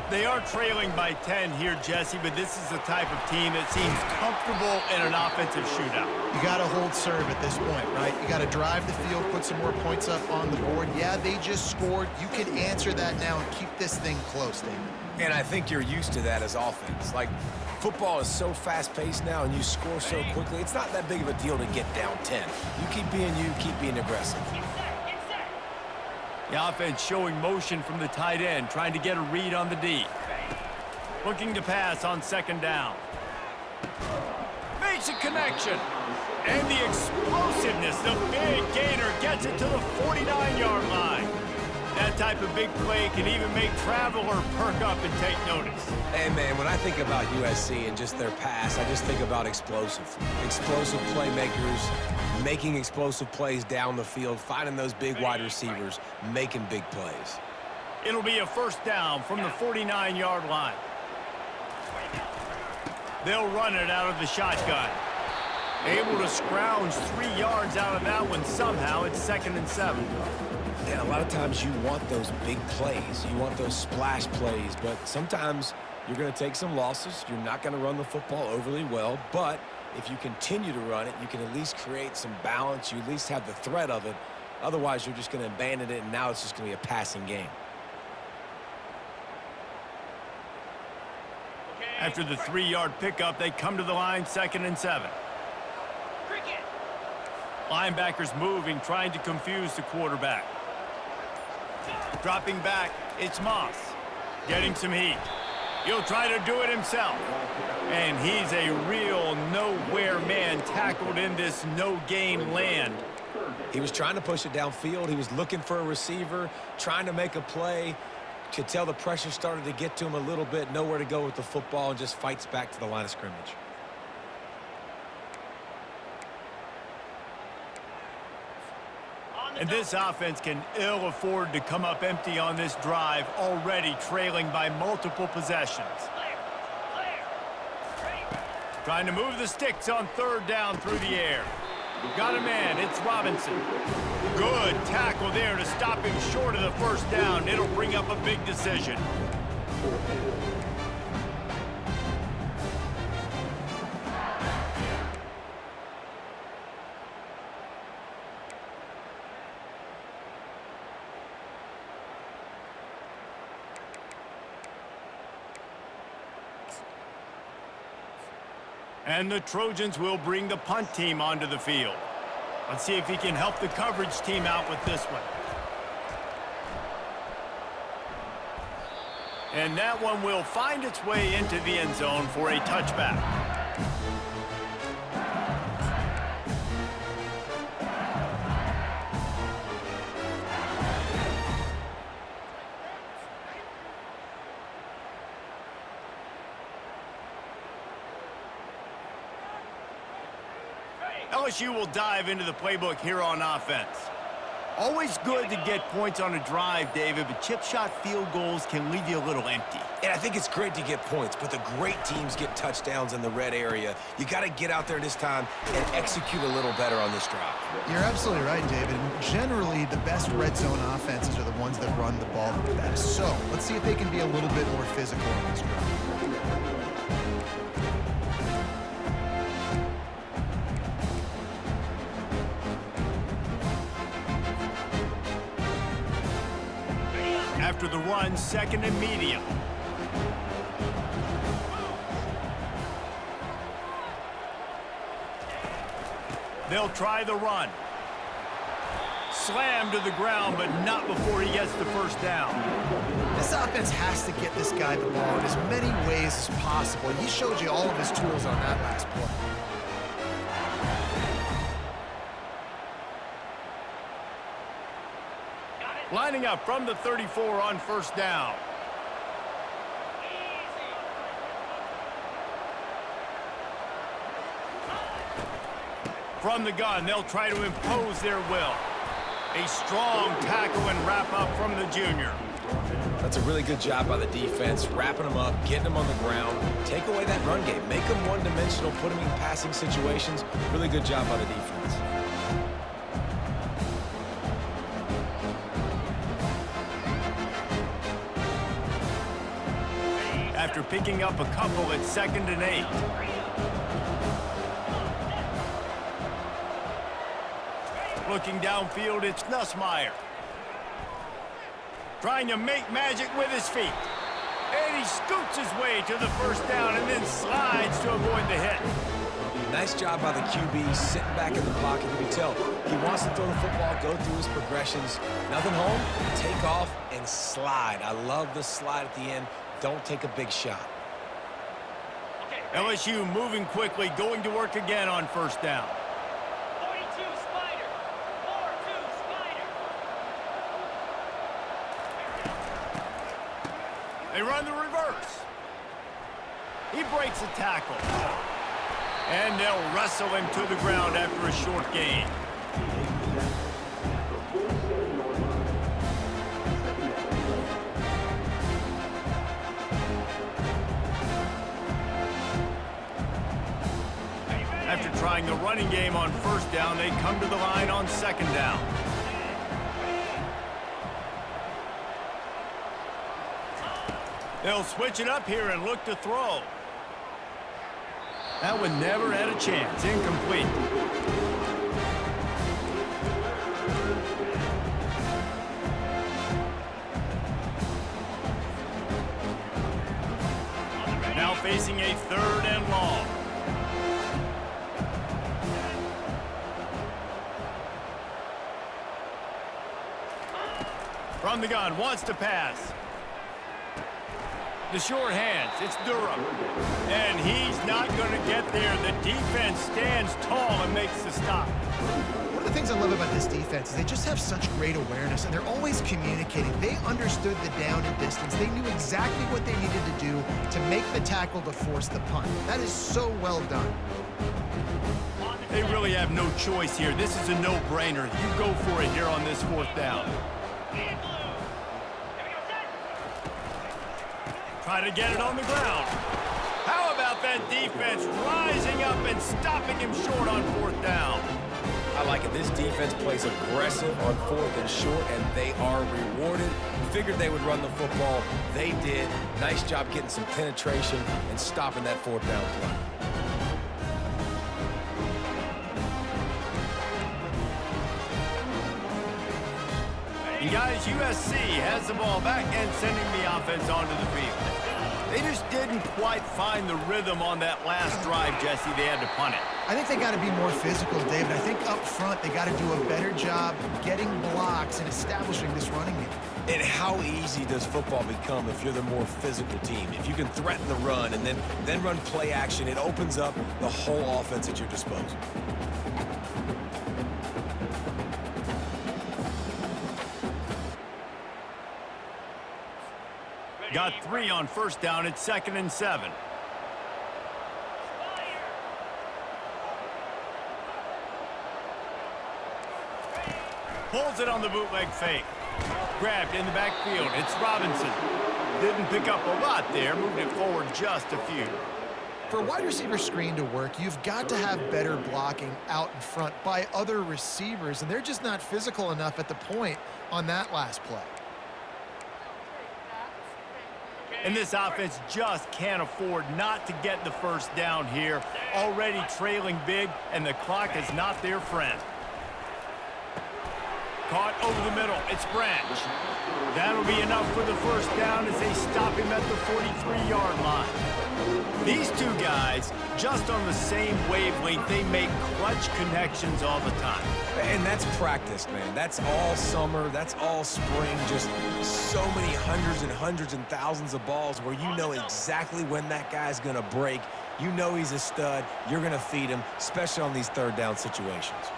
They are trailing by 10 here, Jesse, but this is the type of team that seems comfortable in an offensive shootout. You got to hold serve at this point, right? You got to drive the field, put some more points up on the board. Yeah, they just scored. You can answer that now and keep this thing close, David. And I think you're used to that as offense. Like, football is so fast-paced now and you score so quickly, it's not that big of a deal to get down 10. You keep being aggressive. The offense showing motion from the tight end, trying to get a read on the D. Looking to pass on 2nd down. Makes a connection. And the explosiveness, the big gainer gets it to the 49-yard line. That type of big play can even make Traveler perk up and take notice. Hey, man, when I think about USC and just their pass, I just think about explosive playmakers, making explosive plays down the field, finding those big wide receivers, making big plays. It'll be a 1st down from the 49-yard line. They'll run it out of the shotgun. Able to scrounge 3 yards out of that one somehow. It's 2nd and 7. And a lot of times you want those big plays. You want those splash plays. But sometimes you're going to take some losses. You're not going to run the football overly well. But if you continue to run it, you can at least create some balance. You at least have the threat of it. Otherwise, you're just going to abandon it, and now it's just going to be a passing game. After the 3-yard pickup, they come to the line, 2nd and 7. Linebackers moving, trying to confuse the quarterback. Dropping back, it's Moss. Getting some heat. He'll try to do it himself. And he's a real nowhere man tackled in this no-gain land. He was trying to push it downfield. He was looking for a receiver, trying to make a play. Could tell the pressure started to get to him a little bit. Nowhere to go with the football, and just fights back to the line of scrimmage. And this offense can ill afford to come up empty on this drive, already trailing by multiple possessions. Trying to move the sticks on 3rd down through the air. Got a man, it's Robinson. Good tackle there to stop him short of the 1st down. It'll bring up a big decision. And the Trojans will bring the punt team onto the field. Let's see if he can help the coverage team out with this one. And that one will find its way into the end zone for a touchback. LSU will dive into the playbook here on offense. Always good to get points on a drive, David, but chip shot field goals can leave you a little empty. And I think it's great to get points, but the great teams get touchdowns in the red area. You got to get out there this time and execute a little better on this drive. You're absolutely right, David. Generally, the best red zone offenses are the ones that run the ball the best. So let's see if they can be a little bit more physical in this drive. After the run, 2nd and medium. They'll try the run. Slammed to the ground, but not before he gets the 1st down. This offense has to get this guy the ball in as many ways as possible. He showed you all of his tools on that last play. Lining up from the 34 on 1st down. From the gun, they'll try to impose their will. A strong tackle and wrap up from the junior. That's a really good job by the defense, wrapping them up, getting them on the ground. Take away that run game. Make them one-dimensional, put them in passing situations. Really good job by the defense. After picking up a couple at 2nd and 8. Looking downfield, it's Nussmeier. Trying to make magic with his feet. And he scoots his way to the 1st down and then slides to avoid the hit. Nice job by the QB, sitting back in the pocket. You can tell he wants to throw the football, go through his progressions. Nothing home, take off, and slide. I love the slide at the end. Don't take a big shot. LSU moving quickly, going to work again on 1st down. 42 Spider. 4-2 Spider. They run the reverse. He breaks a tackle. And they'll wrestle him to the ground after a short gain. After trying the running game on first down, they come to the line on second down. They'll switch it up here and look to throw. That one never had a chance. Incomplete. Now facing a third and long. From the gun, wants to pass. The short hands, it's Durham. And he's not going to get there. The defense stands tall and makes the stop. One of the things I love about this defense is they just have such great awareness, and they're always communicating. They understood the down and distance. They knew exactly what they needed to do to make the tackle to force the punt. That is so well done. They really have no choice here. This is a no-brainer. You go for it here on this fourth down. Try to get it on the ground. How about that defense rising up and stopping him short on fourth down? I like it. This defense plays aggressive on fourth and short, and they are rewarded. Figured they would run the football. They did. Nice job getting some penetration and stopping that fourth down play. And guys, USC has the ball back and sending the offense onto the field. They just didn't quite find the rhythm on that last drive, Jesse. They had to punt it. I think they got to be more physical, David. I think up front they got to do a better job getting blocks and establishing this running game. And how easy does football become if you're the more physical team? If you can threaten the run and then run play action, it opens up the whole offense at your disposal. Got 3 on first down. It's 2nd and 7. Pulls it on the bootleg fake. Grabbed in the backfield. It's Robinson. Didn't pick up a lot there. Moved it forward just a few. For a wide receiver screen to work, you've got to have better blocking out in front by other receivers, and they're just not physical enough at the point on that last play. And this offense just can't afford not to get the first down here. Already trailing big, and the clock is not their friend. Caught over the middle. It's Branch. That'll be enough for the first down as they stop him at the 43-yard line. These two guys, just on the same wavelength, they make clutch connections all the time. And that's practice, man. That's all summer. That's all spring. Just so many hundreds and hundreds and thousands of balls where you know exactly when that guy's going to break. You know he's a stud. You're going to feed him, especially on these third down situations.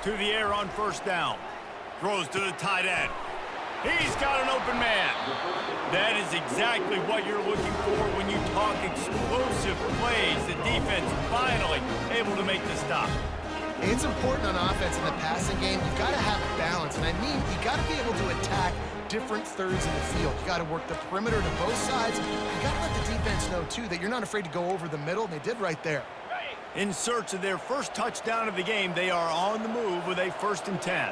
To the air on first down. Throws to the tight end. He's got an open man. That is exactly what you're looking for when you talk explosive plays. The defense finally able to make the stop. It's important on offense in the passing game. You've got to have balance, and I mean you got to be able to attack different thirds in the field. You got to work the perimeter to both sides. You got to let the defense know, too, that you're not afraid to go over the middle, and they did right there. In search of their first touchdown of the game, they are on the move with a 1st and 10.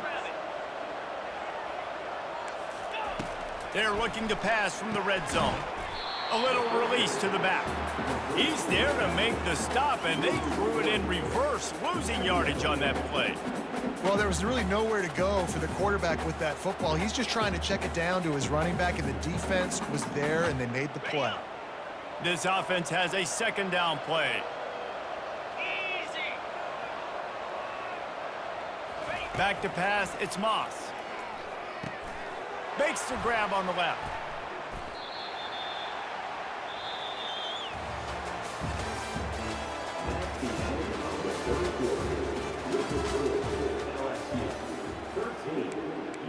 They're looking to pass from the red zone. A little release to the back. He's there to make the stop, and they threw it in reverse, losing yardage on that play. Well, there was really nowhere to go for the quarterback with that football. He's just trying to check it down to his running back, and the defense was there, and they made the play. This offense has a 2nd down play. Back to pass, it's Moss. Makes the grab on the left.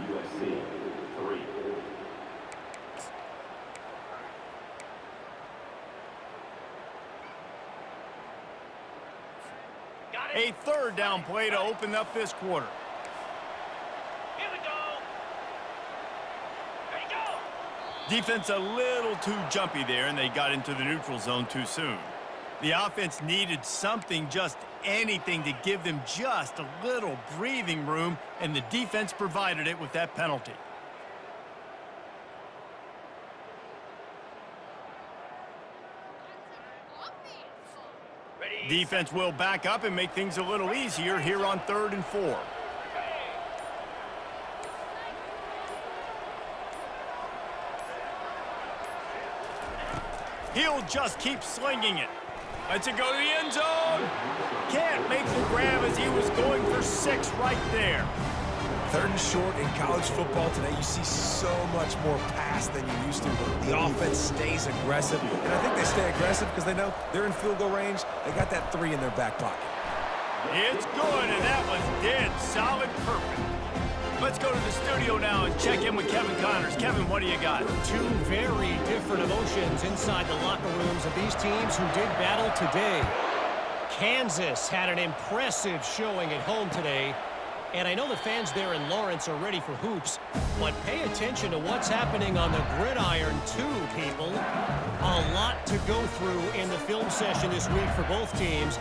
USC 3. A 3rd down play to open up this quarter. Here we go. Ready, go. Defense a little too jumpy there, and they got into the neutral zone too soon. The offense needed something, just anything, to give them just a little breathing room, and the defense provided it with that penalty. Defense will back up and make things a little easier here on 3rd and 4. He'll just keep slinging it. Lets it go to the end zone. Can't make the grab as he was going for 6 right there. 3rd and short in college football today, you see so much more pass than you used to. The offense stays aggressive, and I think they stay aggressive because they know they're in field goal range. They got that 3 in their back pocket. It's good, and that was dead solid, perfect. Let's go to the studio now and check in with Kevin Connors. Kevin, what do you got? 2 very different emotions inside the locker rooms of these teams who did battle today. Kansas had an impressive showing at home today. And I know the fans there in Lawrence are ready for hoops, but pay attention to what's happening on the gridiron too, people. A lot to go through in the film session this week for both teams.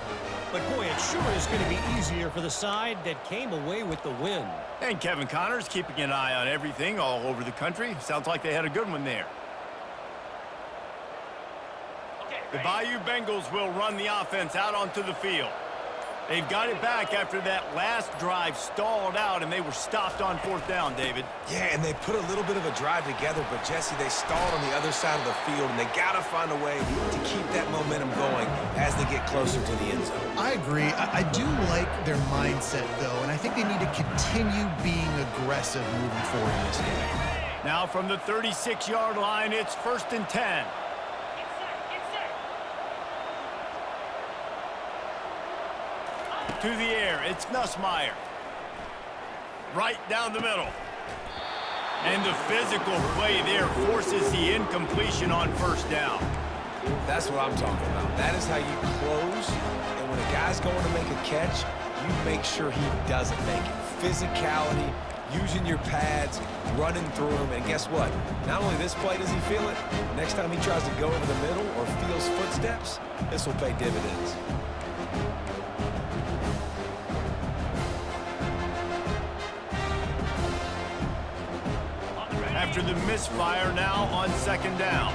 But boy, it sure is going to be easier for the side that came away with the win. And Kevin Connors keeping an eye on everything all over the country. Sounds like they had a good one there. The Bayou Bengals will run the offense out onto the field. They've got it back after that last drive stalled out, and they were stopped on 4th down, David. Yeah, and they put a little bit of a drive together, but, Jesse, they stalled on the other side of the field, and they got to find a way to keep that momentum going as they get closer to the end zone. I agree. I do like their mindset, though, and I think they need to continue being aggressive moving forward in this game. Now from the 36-yard line, it's 1st and 10. To the air, it's Nussmeier. Right down the middle. And the physical play there forces the incompletion on 1st down. That's what I'm talking about. That is how you close, and when a guy's going to make a catch, you make sure he doesn't make it. Physicality, using your pads, running through him, and guess what? Not only this play does he feel it, next time he tries to go over the middle or feels footsteps, this will pay dividends. After the misfire, now on 2nd down.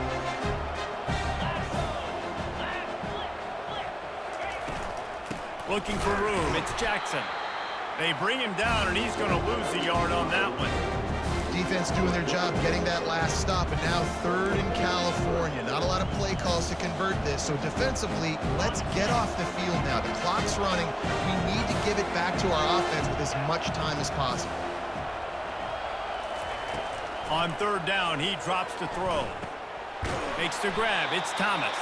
Looking for room, it's Jackson. They bring him down, and he's going to lose a yard on that one. Defense doing their job, getting that last stop, and now 3rd in California. Not a lot of play calls to convert this, so defensively, let's get off the field now. The clock's running. We need to give it back to our offense with as much time as possible. On 3rd down, he drops to throw. Makes the grab. It's Thomas.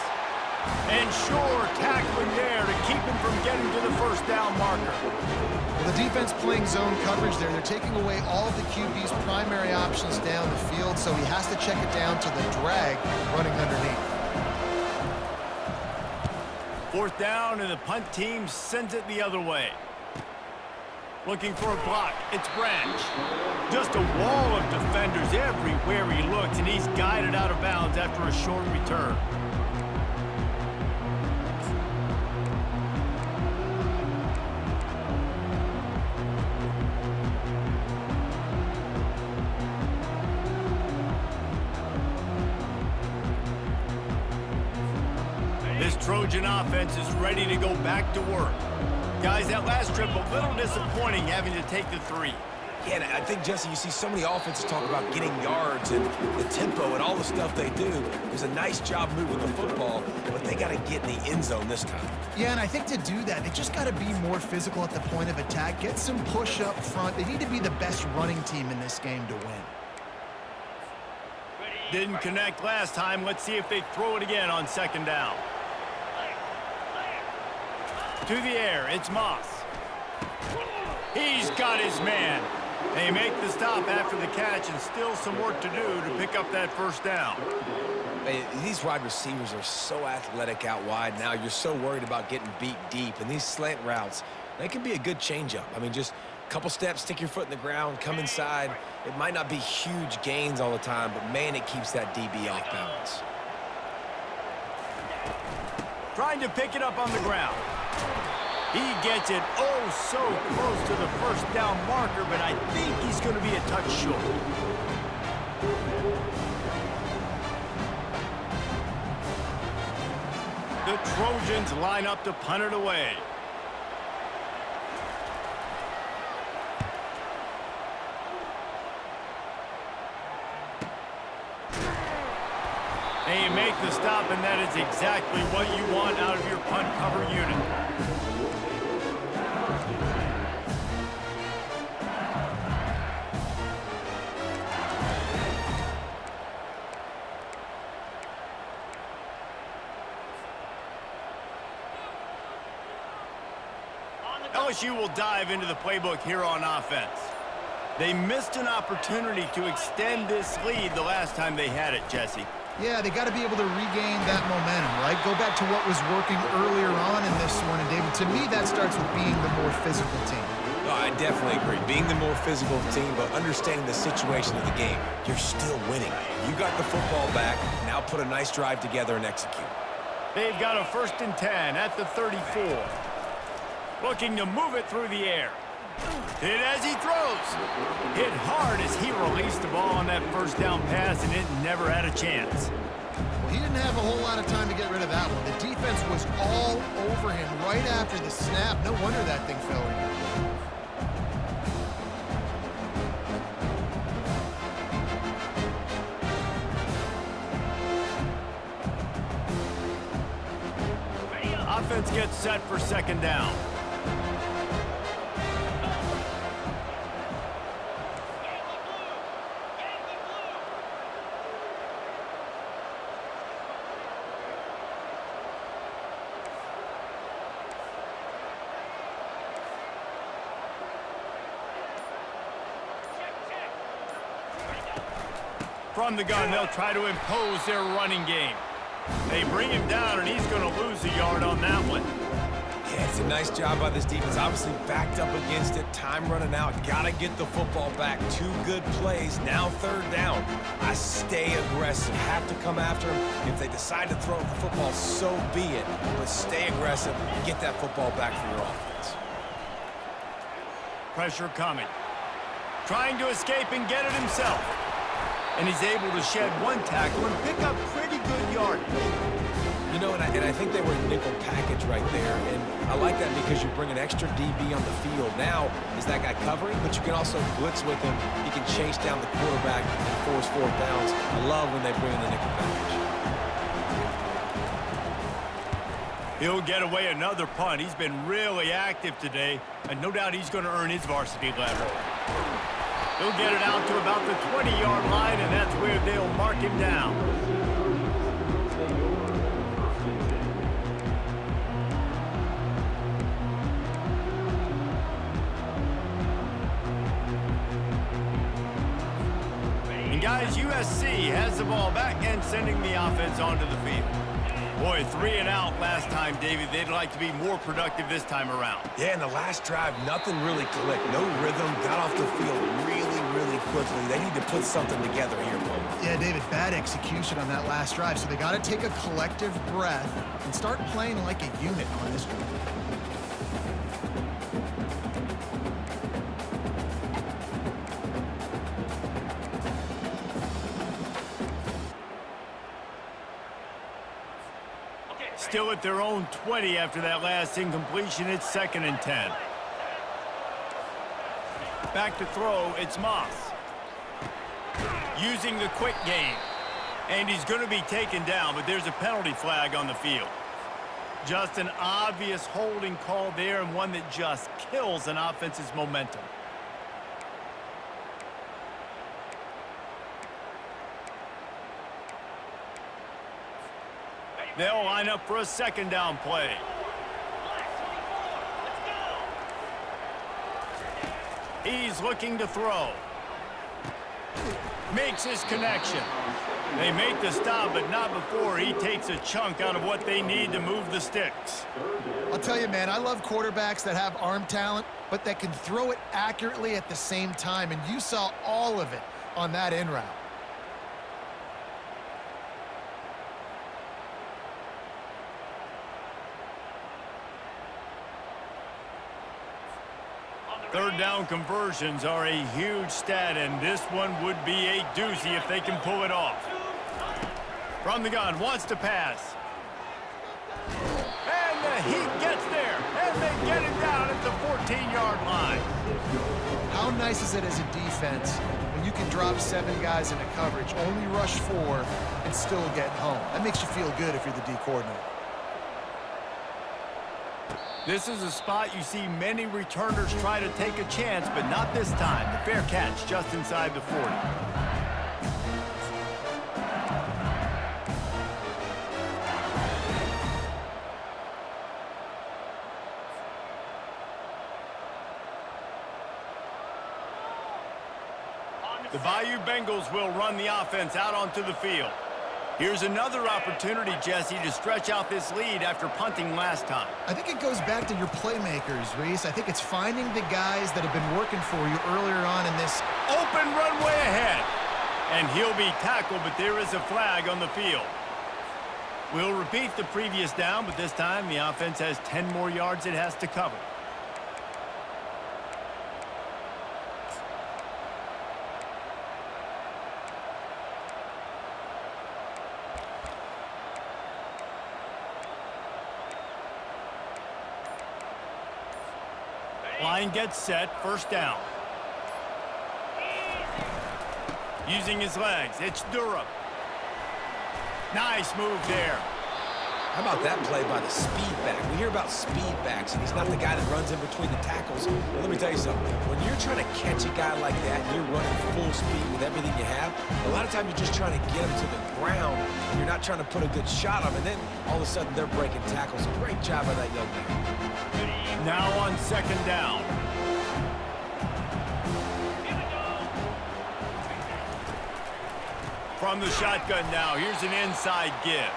And sure tackling there to keep him from getting to the 1st down marker. Well, the defense playing zone coverage there. They're taking away all of the QB's primary options down the field, so he has to check it down to the drag running underneath. 4th down, and the punt team sends it the other way. Looking for a block. It's Branch. Just a wall of defenders everywhere he looks, and he's guided out of bounds after a short return. This Trojan offense is ready to go back to work. Guys, that last trip a little disappointing having to take the 3. Yeah, and I think, Jesse, you see so many offenses talk about getting yards and the tempo and all the stuff they do. It was a nice job moving the football, but they got to get in the end zone this time. Yeah, and I think to do that, they just got to be more physical at the point of attack, get some push up front. They need to be the best running team in this game to win. Didn't connect last time. Let's see if they throw it again on 2nd down. To the air, it's Moss. He's got his man. They make the stop after the catch, and still some work to do to pick up that 1st down. These wide receivers are so athletic out wide now. You're so worried about getting beat deep, and these slant routes, they can be a good changeup. I mean, just a couple steps, stick your foot in the ground, come inside. It might not be huge gains all the time, but, man, it keeps that DB off balance. Trying to pick it up on the ground. He gets it oh so close to the first down marker, but I think he's going to be a touch short. The Trojans line up to punt it away. They make the stop, and that is exactly what you want out of your punt cover unit. LSU will dive into the playbook here on offense. They missed an opportunity to extend this lead the last time they had it, Jesse. Yeah, they got to be able to regain that momentum, right? Go back to what was working earlier on in this one. And, David, to me, that starts with being the more physical team. No, I definitely agree. Being the more physical team, but understanding the situation of the game. You're still winning. You got the football back. Now put a nice drive together and execute. They've got a 1st and 10 at the 34. Looking to move it through the air. Hit as he throws. Hit hard as he released the ball on that first down pass, and it never had a chance. Well, he didn't have a whole lot of time to get rid of that one. The defense was all over him right after the snap. No wonder that thing fell in. Offense gets set for 2nd down. From the gun, they'll try to impose their running game. They bring him down, and he's going to lose a yard on that one. Yeah, it's a nice job by this defense. Obviously backed up against it. Time running out. Got to get the football back. 2 good plays. Now 3rd down. I stay aggressive. Have to come after him. If they decide to throw the football, so be it. But stay aggressive. Get that football back for your offense. Pressure coming. Trying to escape and get it himself. And he's able to shed 1 tackle and pick up pretty good yardage. You know, and I think they were in nickel package right there, and I like that because you bring an extra DB on the field. Now, is that guy covering, but you can also blitz with him. He can chase down the quarterback and force 4th downs. I love when they bring in the nickel package. He'll get away another punt. He's been really active today, and no doubt he's going to earn his varsity letter. He'll get it out to about the 20-yard line, and that's where they'll mark him down. And guys, USC has the ball back and sending the offense onto the field. Boy, 3 and out last time, David. They'd like to be more productive this time around. Yeah, in the last drive, nothing really clicked. No rhythm. Got off the field really quickly. They need to put something together here, Paul. Yeah, David, bad execution on that last drive. So they got to take a collective breath and start playing like a unit on this one. Still at their own 20 after that last incompletion. It's 2nd and 10. Back to throw, it's Moss. Using the quick game. And he's going to be taken down, but there's a penalty flag on the field. Just an obvious holding call there, and one that just kills an offense's momentum. They'll line up for a 2nd down play. He's looking to throw. Makes his connection. They make the stop, but not before he takes a chunk out of what they need to move the sticks. I'll tell you, man, I love quarterbacks that have arm talent, but that can throw it accurately at the same time, and you saw all of it on that in route. Third down conversions are a huge stat, and this one would be a doozy if they can pull it off. From the gun, wants to pass. And the Heat gets there, and they get it down at the 14-yard line. How nice is it as a defense when you can drop 7 guys into coverage, only rush 4, and still get home? That makes you feel good if you're the D coordinator. This is a spot you see many returners try to take a chance, but not this time. The fair catch just inside the 40. The Bayou Bengals will run the offense out onto the field. Here's another opportunity, Jesse, to stretch out this lead after punting last time. I think it goes back to your playmakers, Reese. I think it's finding the guys that have been working for you earlier on in this. Open runway ahead. And he'll be tackled, but there is a flag on the field. We'll repeat the previous down, but this time the offense has 10 more yards it has to cover. Line gets set, first down. Using his legs, it's Durham. Nice move there. How about that play by the speed back? We hear about speed backs, and he's not the guy that runs in between the tackles. But let me tell you something. When you're trying to catch a guy like that, and you're running full speed with everything you have, a lot of times you're just trying to get him to the ground, and you're not trying to put a good shot on him, and then all of a sudden they're breaking tackles. Great job by that young man. Now on second down. From the shotgun now, here's an inside give.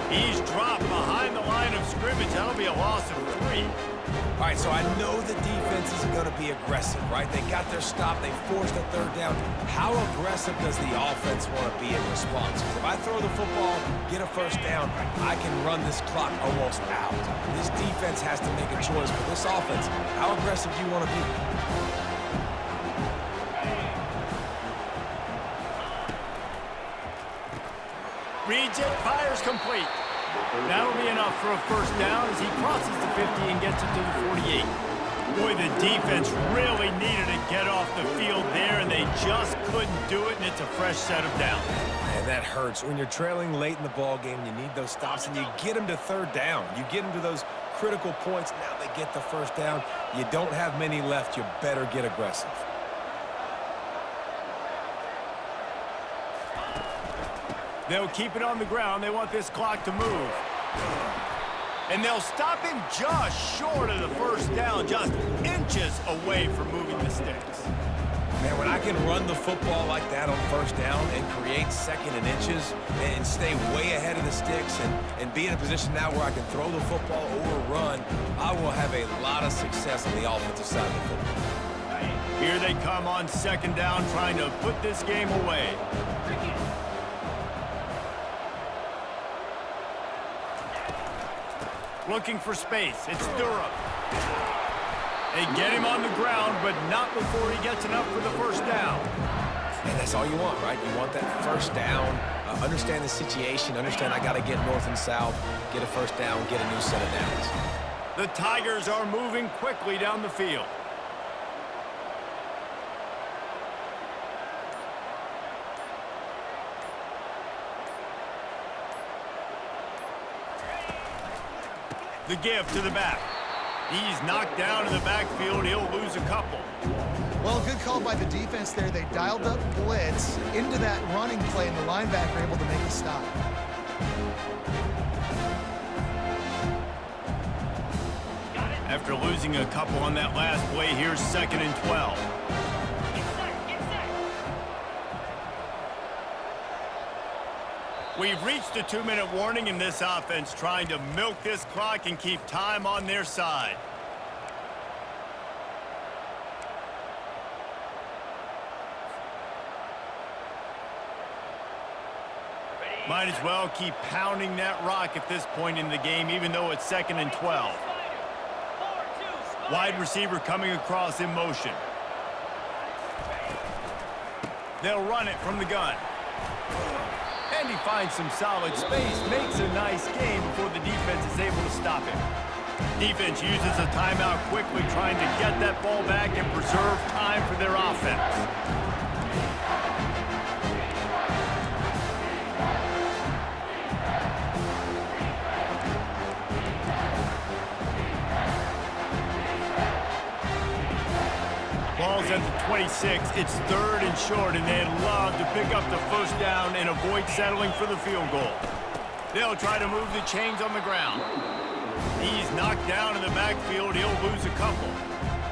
He's dropped behind the line of scrimmage. That'll be a loss of 3. All right, so I know the defense isn't going to be aggressive, right? They got their stop. They forced a third down. How aggressive does the offense want to be in response? If I throw the football, get a first down, I can run this clock almost out. This defense has to make a choice. For this offense, how aggressive do you want to be? Reads it, fires complete. That'll be enough for a first down as he crosses the 50 and gets it to the 48. Boy, the defense really needed to get off the field there, and they just couldn't do it, and it's a fresh set of downs. Man, that hurts. When you're trailing late in the ball game, you need those stops, and you get them to third down. You get them to those critical points. Now they get the first down. You don't have many left. You better get aggressive. They'll keep it on the ground. They want this clock to move. And they'll stop him just short of the first down, just inches away from moving the sticks. Man, when I can run the football like that on first down and create second and inches and stay way ahead of the sticks and be in a position now where I can throw the football or run, I will have a lot of success on the offensive side of the football. Here they come on second down, trying to put this game away. Looking for space. It's Durham. They get him on the ground, but not before he gets enough for the first down. And that's all you want, right? You want that first down, understand the situation, understand I got to get north and south, get a first down, get a new set of downs. The Tigers are moving quickly down the field. The give to the back. He's knocked down in the backfield. He'll lose a couple. Well, good call by the defense there. They dialed up blitz into that running play, and the linebacker able to make a stop. After losing a couple on that last play, here's 2nd and 12. We've reached a 2-minute warning in this offense, trying to milk this clock and keep time on their side. Might as well keep pounding that rock at this point in the game, even though it's 2nd and 12. Wide receiver coming across in motion. They'll run it from the gun. And he finds some solid space, makes a nice gain before the defense is able to stop him. Defense uses a timeout quickly, trying to get that ball back and preserve time for their offense. Ball's at the 26. It's 3rd and short, and they'd love to pick up the first down and avoid settling for the field goal. They'll try to move the chains on the ground. He's knocked down in the backfield. He'll lose a couple.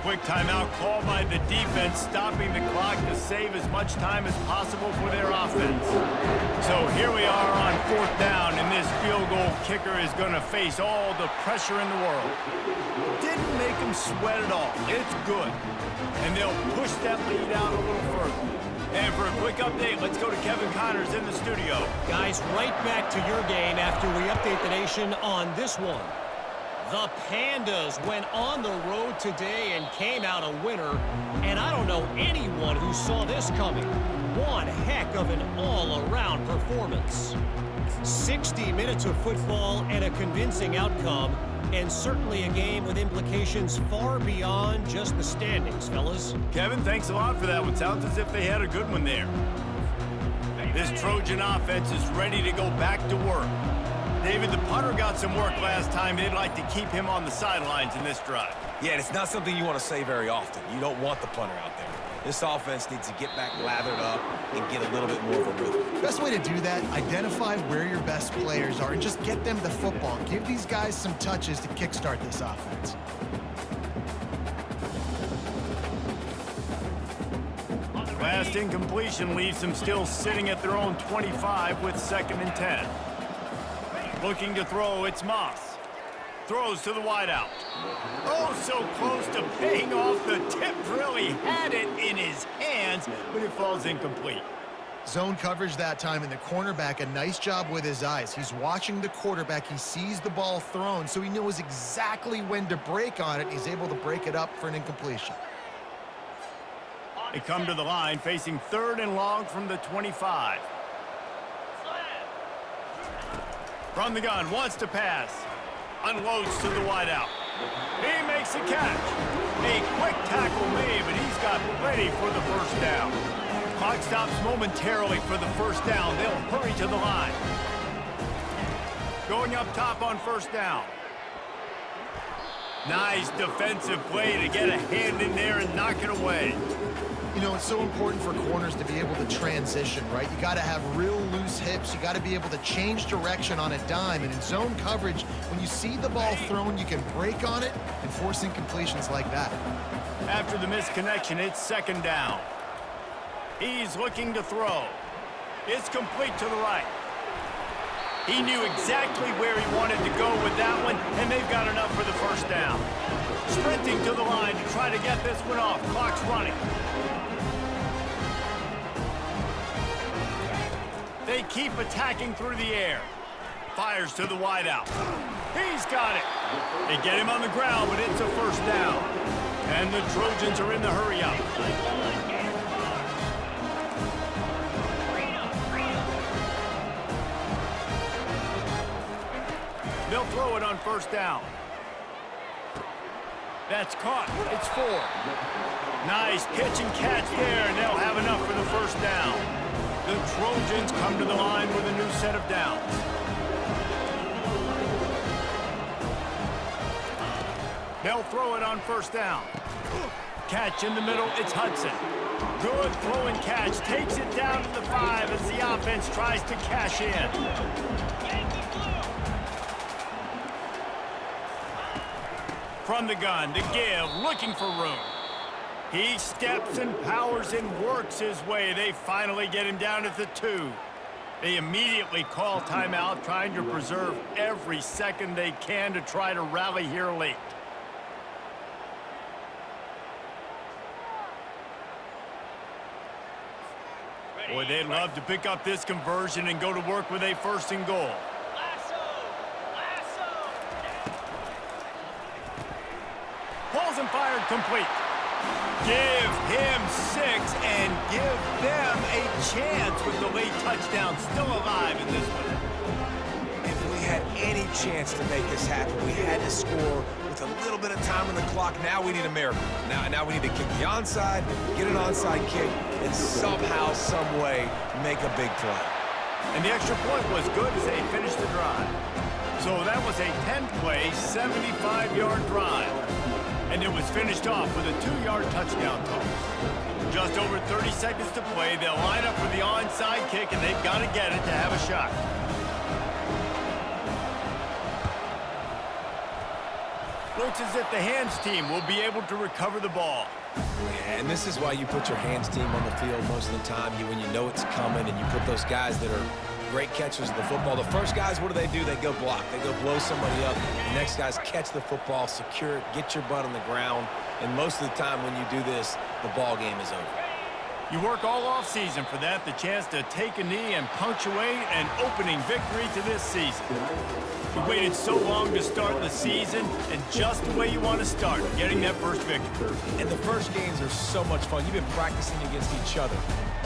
Quick timeout called by the defense, stopping the clock to save as much time as possible for their offense. So here we are on 4th down, and this field goal kicker is going to face all the pressure in the world. Didn't make him sweat at all. It's good. And they'll push that lead out a little further. And for a quick update, let's go to Kevin Connors in the studio. Guys, right back to your game after we update the nation on this one. The Pandas went on the road today and came out a winner. And I don't know anyone who saw this coming. One heck of an all-around performance. 60 minutes of football and a convincing outcome. And certainly a game with implications far beyond just the standings, fellas. Kevin, thanks a lot for that one. Sounds as if they had a good one there. This Trojan offense is ready to go back to work. David, the punter got some work last time. They'd like to keep him on the sidelines in this drive. Yeah, and it's not something you want to say very often. You don't want the punter out there. This offense needs to get back lathered up and get a little bit more of a rhythm. Best way to do that, identify where your best players are and just get them the football. Give these guys some touches to kickstart this offense. Last incompletion leaves them still sitting at their own 25 with 2nd and 10. Looking to throw, it's Moss. Throws to the wideout. Oh, so close to paying off. The tip really had it in his hands, but it falls incomplete. Zone coverage that time, and the cornerback, a nice job with his eyes. He's watching the quarterback. He sees the ball thrown, so he knows exactly when to break on it. He's able to break it up for an incompletion. They come to the line, facing 3rd and long from the 25. From the gun, wants to pass. Unloads to the wideout. He makes a catch. A quick tackle made, but he's got plenty for the first down. Clock stops momentarily for the first down. They'll hurry to the line. Going up top on 1st down. Nice defensive play to get a hand in there and knock it away. You know, it's so important for corners to be able to transition, right? You got to have real loose hips. You got to be able to change direction on a dime. And in zone coverage, when you see the ball thrown, you can break on it and force incompletions like that. After the misconnection, it's 2nd down. He's looking to throw. It's complete to the right. He knew exactly where he wanted to go with that one, and they've got enough for the first down. Sprinting to the line to try to get this one off. Clock's running. They keep attacking through the air. Fires to the wideout. He's got it. They get him on the ground, but it's a first down. And the Trojans are in the hurry-up. They'll throw it on 1st down. That's caught. It's 4. Nice pitch and catch there, and they'll have enough for the first down. The Trojans come to the line with a new set of downs. They'll throw it on 1st down. Catch in the middle, it's Hudson. Good throw and catch, takes it down to the 5 as the offense tries to cash in. From the gun, to give, looking for room. He steps and powers and works his way. They finally get him down at the 2. They immediately call timeout, trying to preserve every second they can to try to rally here late. Boy, they'd love to pick up this conversion and go to work with a 1st and goal. Pulls and fired complete. Give him 6 and give them a chance with the late touchdown still alive in this one. If we had any chance to make this happen, we had to score with a little bit of time on the clock. Now we need a miracle. Now we need to kick the onside, get an onside kick, and somehow, some way, make a big play. And the extra point was good as they finished the drive. So that was a 10-play, 75-yard drive. And it was finished off with a 2-yard touchdown toss. Just over 30 seconds to play. They'll line up for the onside kick, and they've got to get it to have a shot. Looks as if the hands team will be able to recover the ball. Yeah, and this is why you put your hands team on the field most of the time. When you know it's coming, and you put those guys that are great catchers of the football. The first guys, what do? They go block. They go blow somebody up. The next guys catch the football, secure it, get your butt on the ground. And most of the time when you do this, the ball game is over. You work all off season for that, the chance to take a knee and punctuate an opening victory to this season. We waited so long to start the season, and just the way you want to start, getting that first victory. And the first games are so much fun. You've been practicing against each other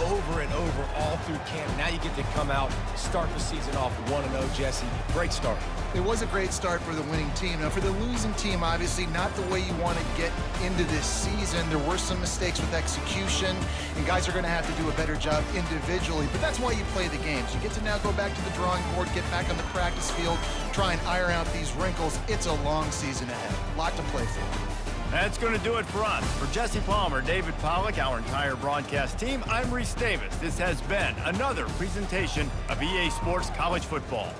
over and over all through camp. Now you get to come out, start the season off 1-0, Jesse. Great start. It was a great start for the winning team. Now, for the losing team, obviously not the way you want to get into this season. There were some mistakes with execution, and guys are going to have to do a better job individually. But that's why you play the games. You get to now go back to the drawing board, get back on the practice field, try and iron out these wrinkles. It's a long season ahead. A lot to play for. That's going to do it for us. For Jesse Palmer, David Pollack, our entire broadcast team, I'm Reese Davis. This has been another presentation of EA Sports College Football.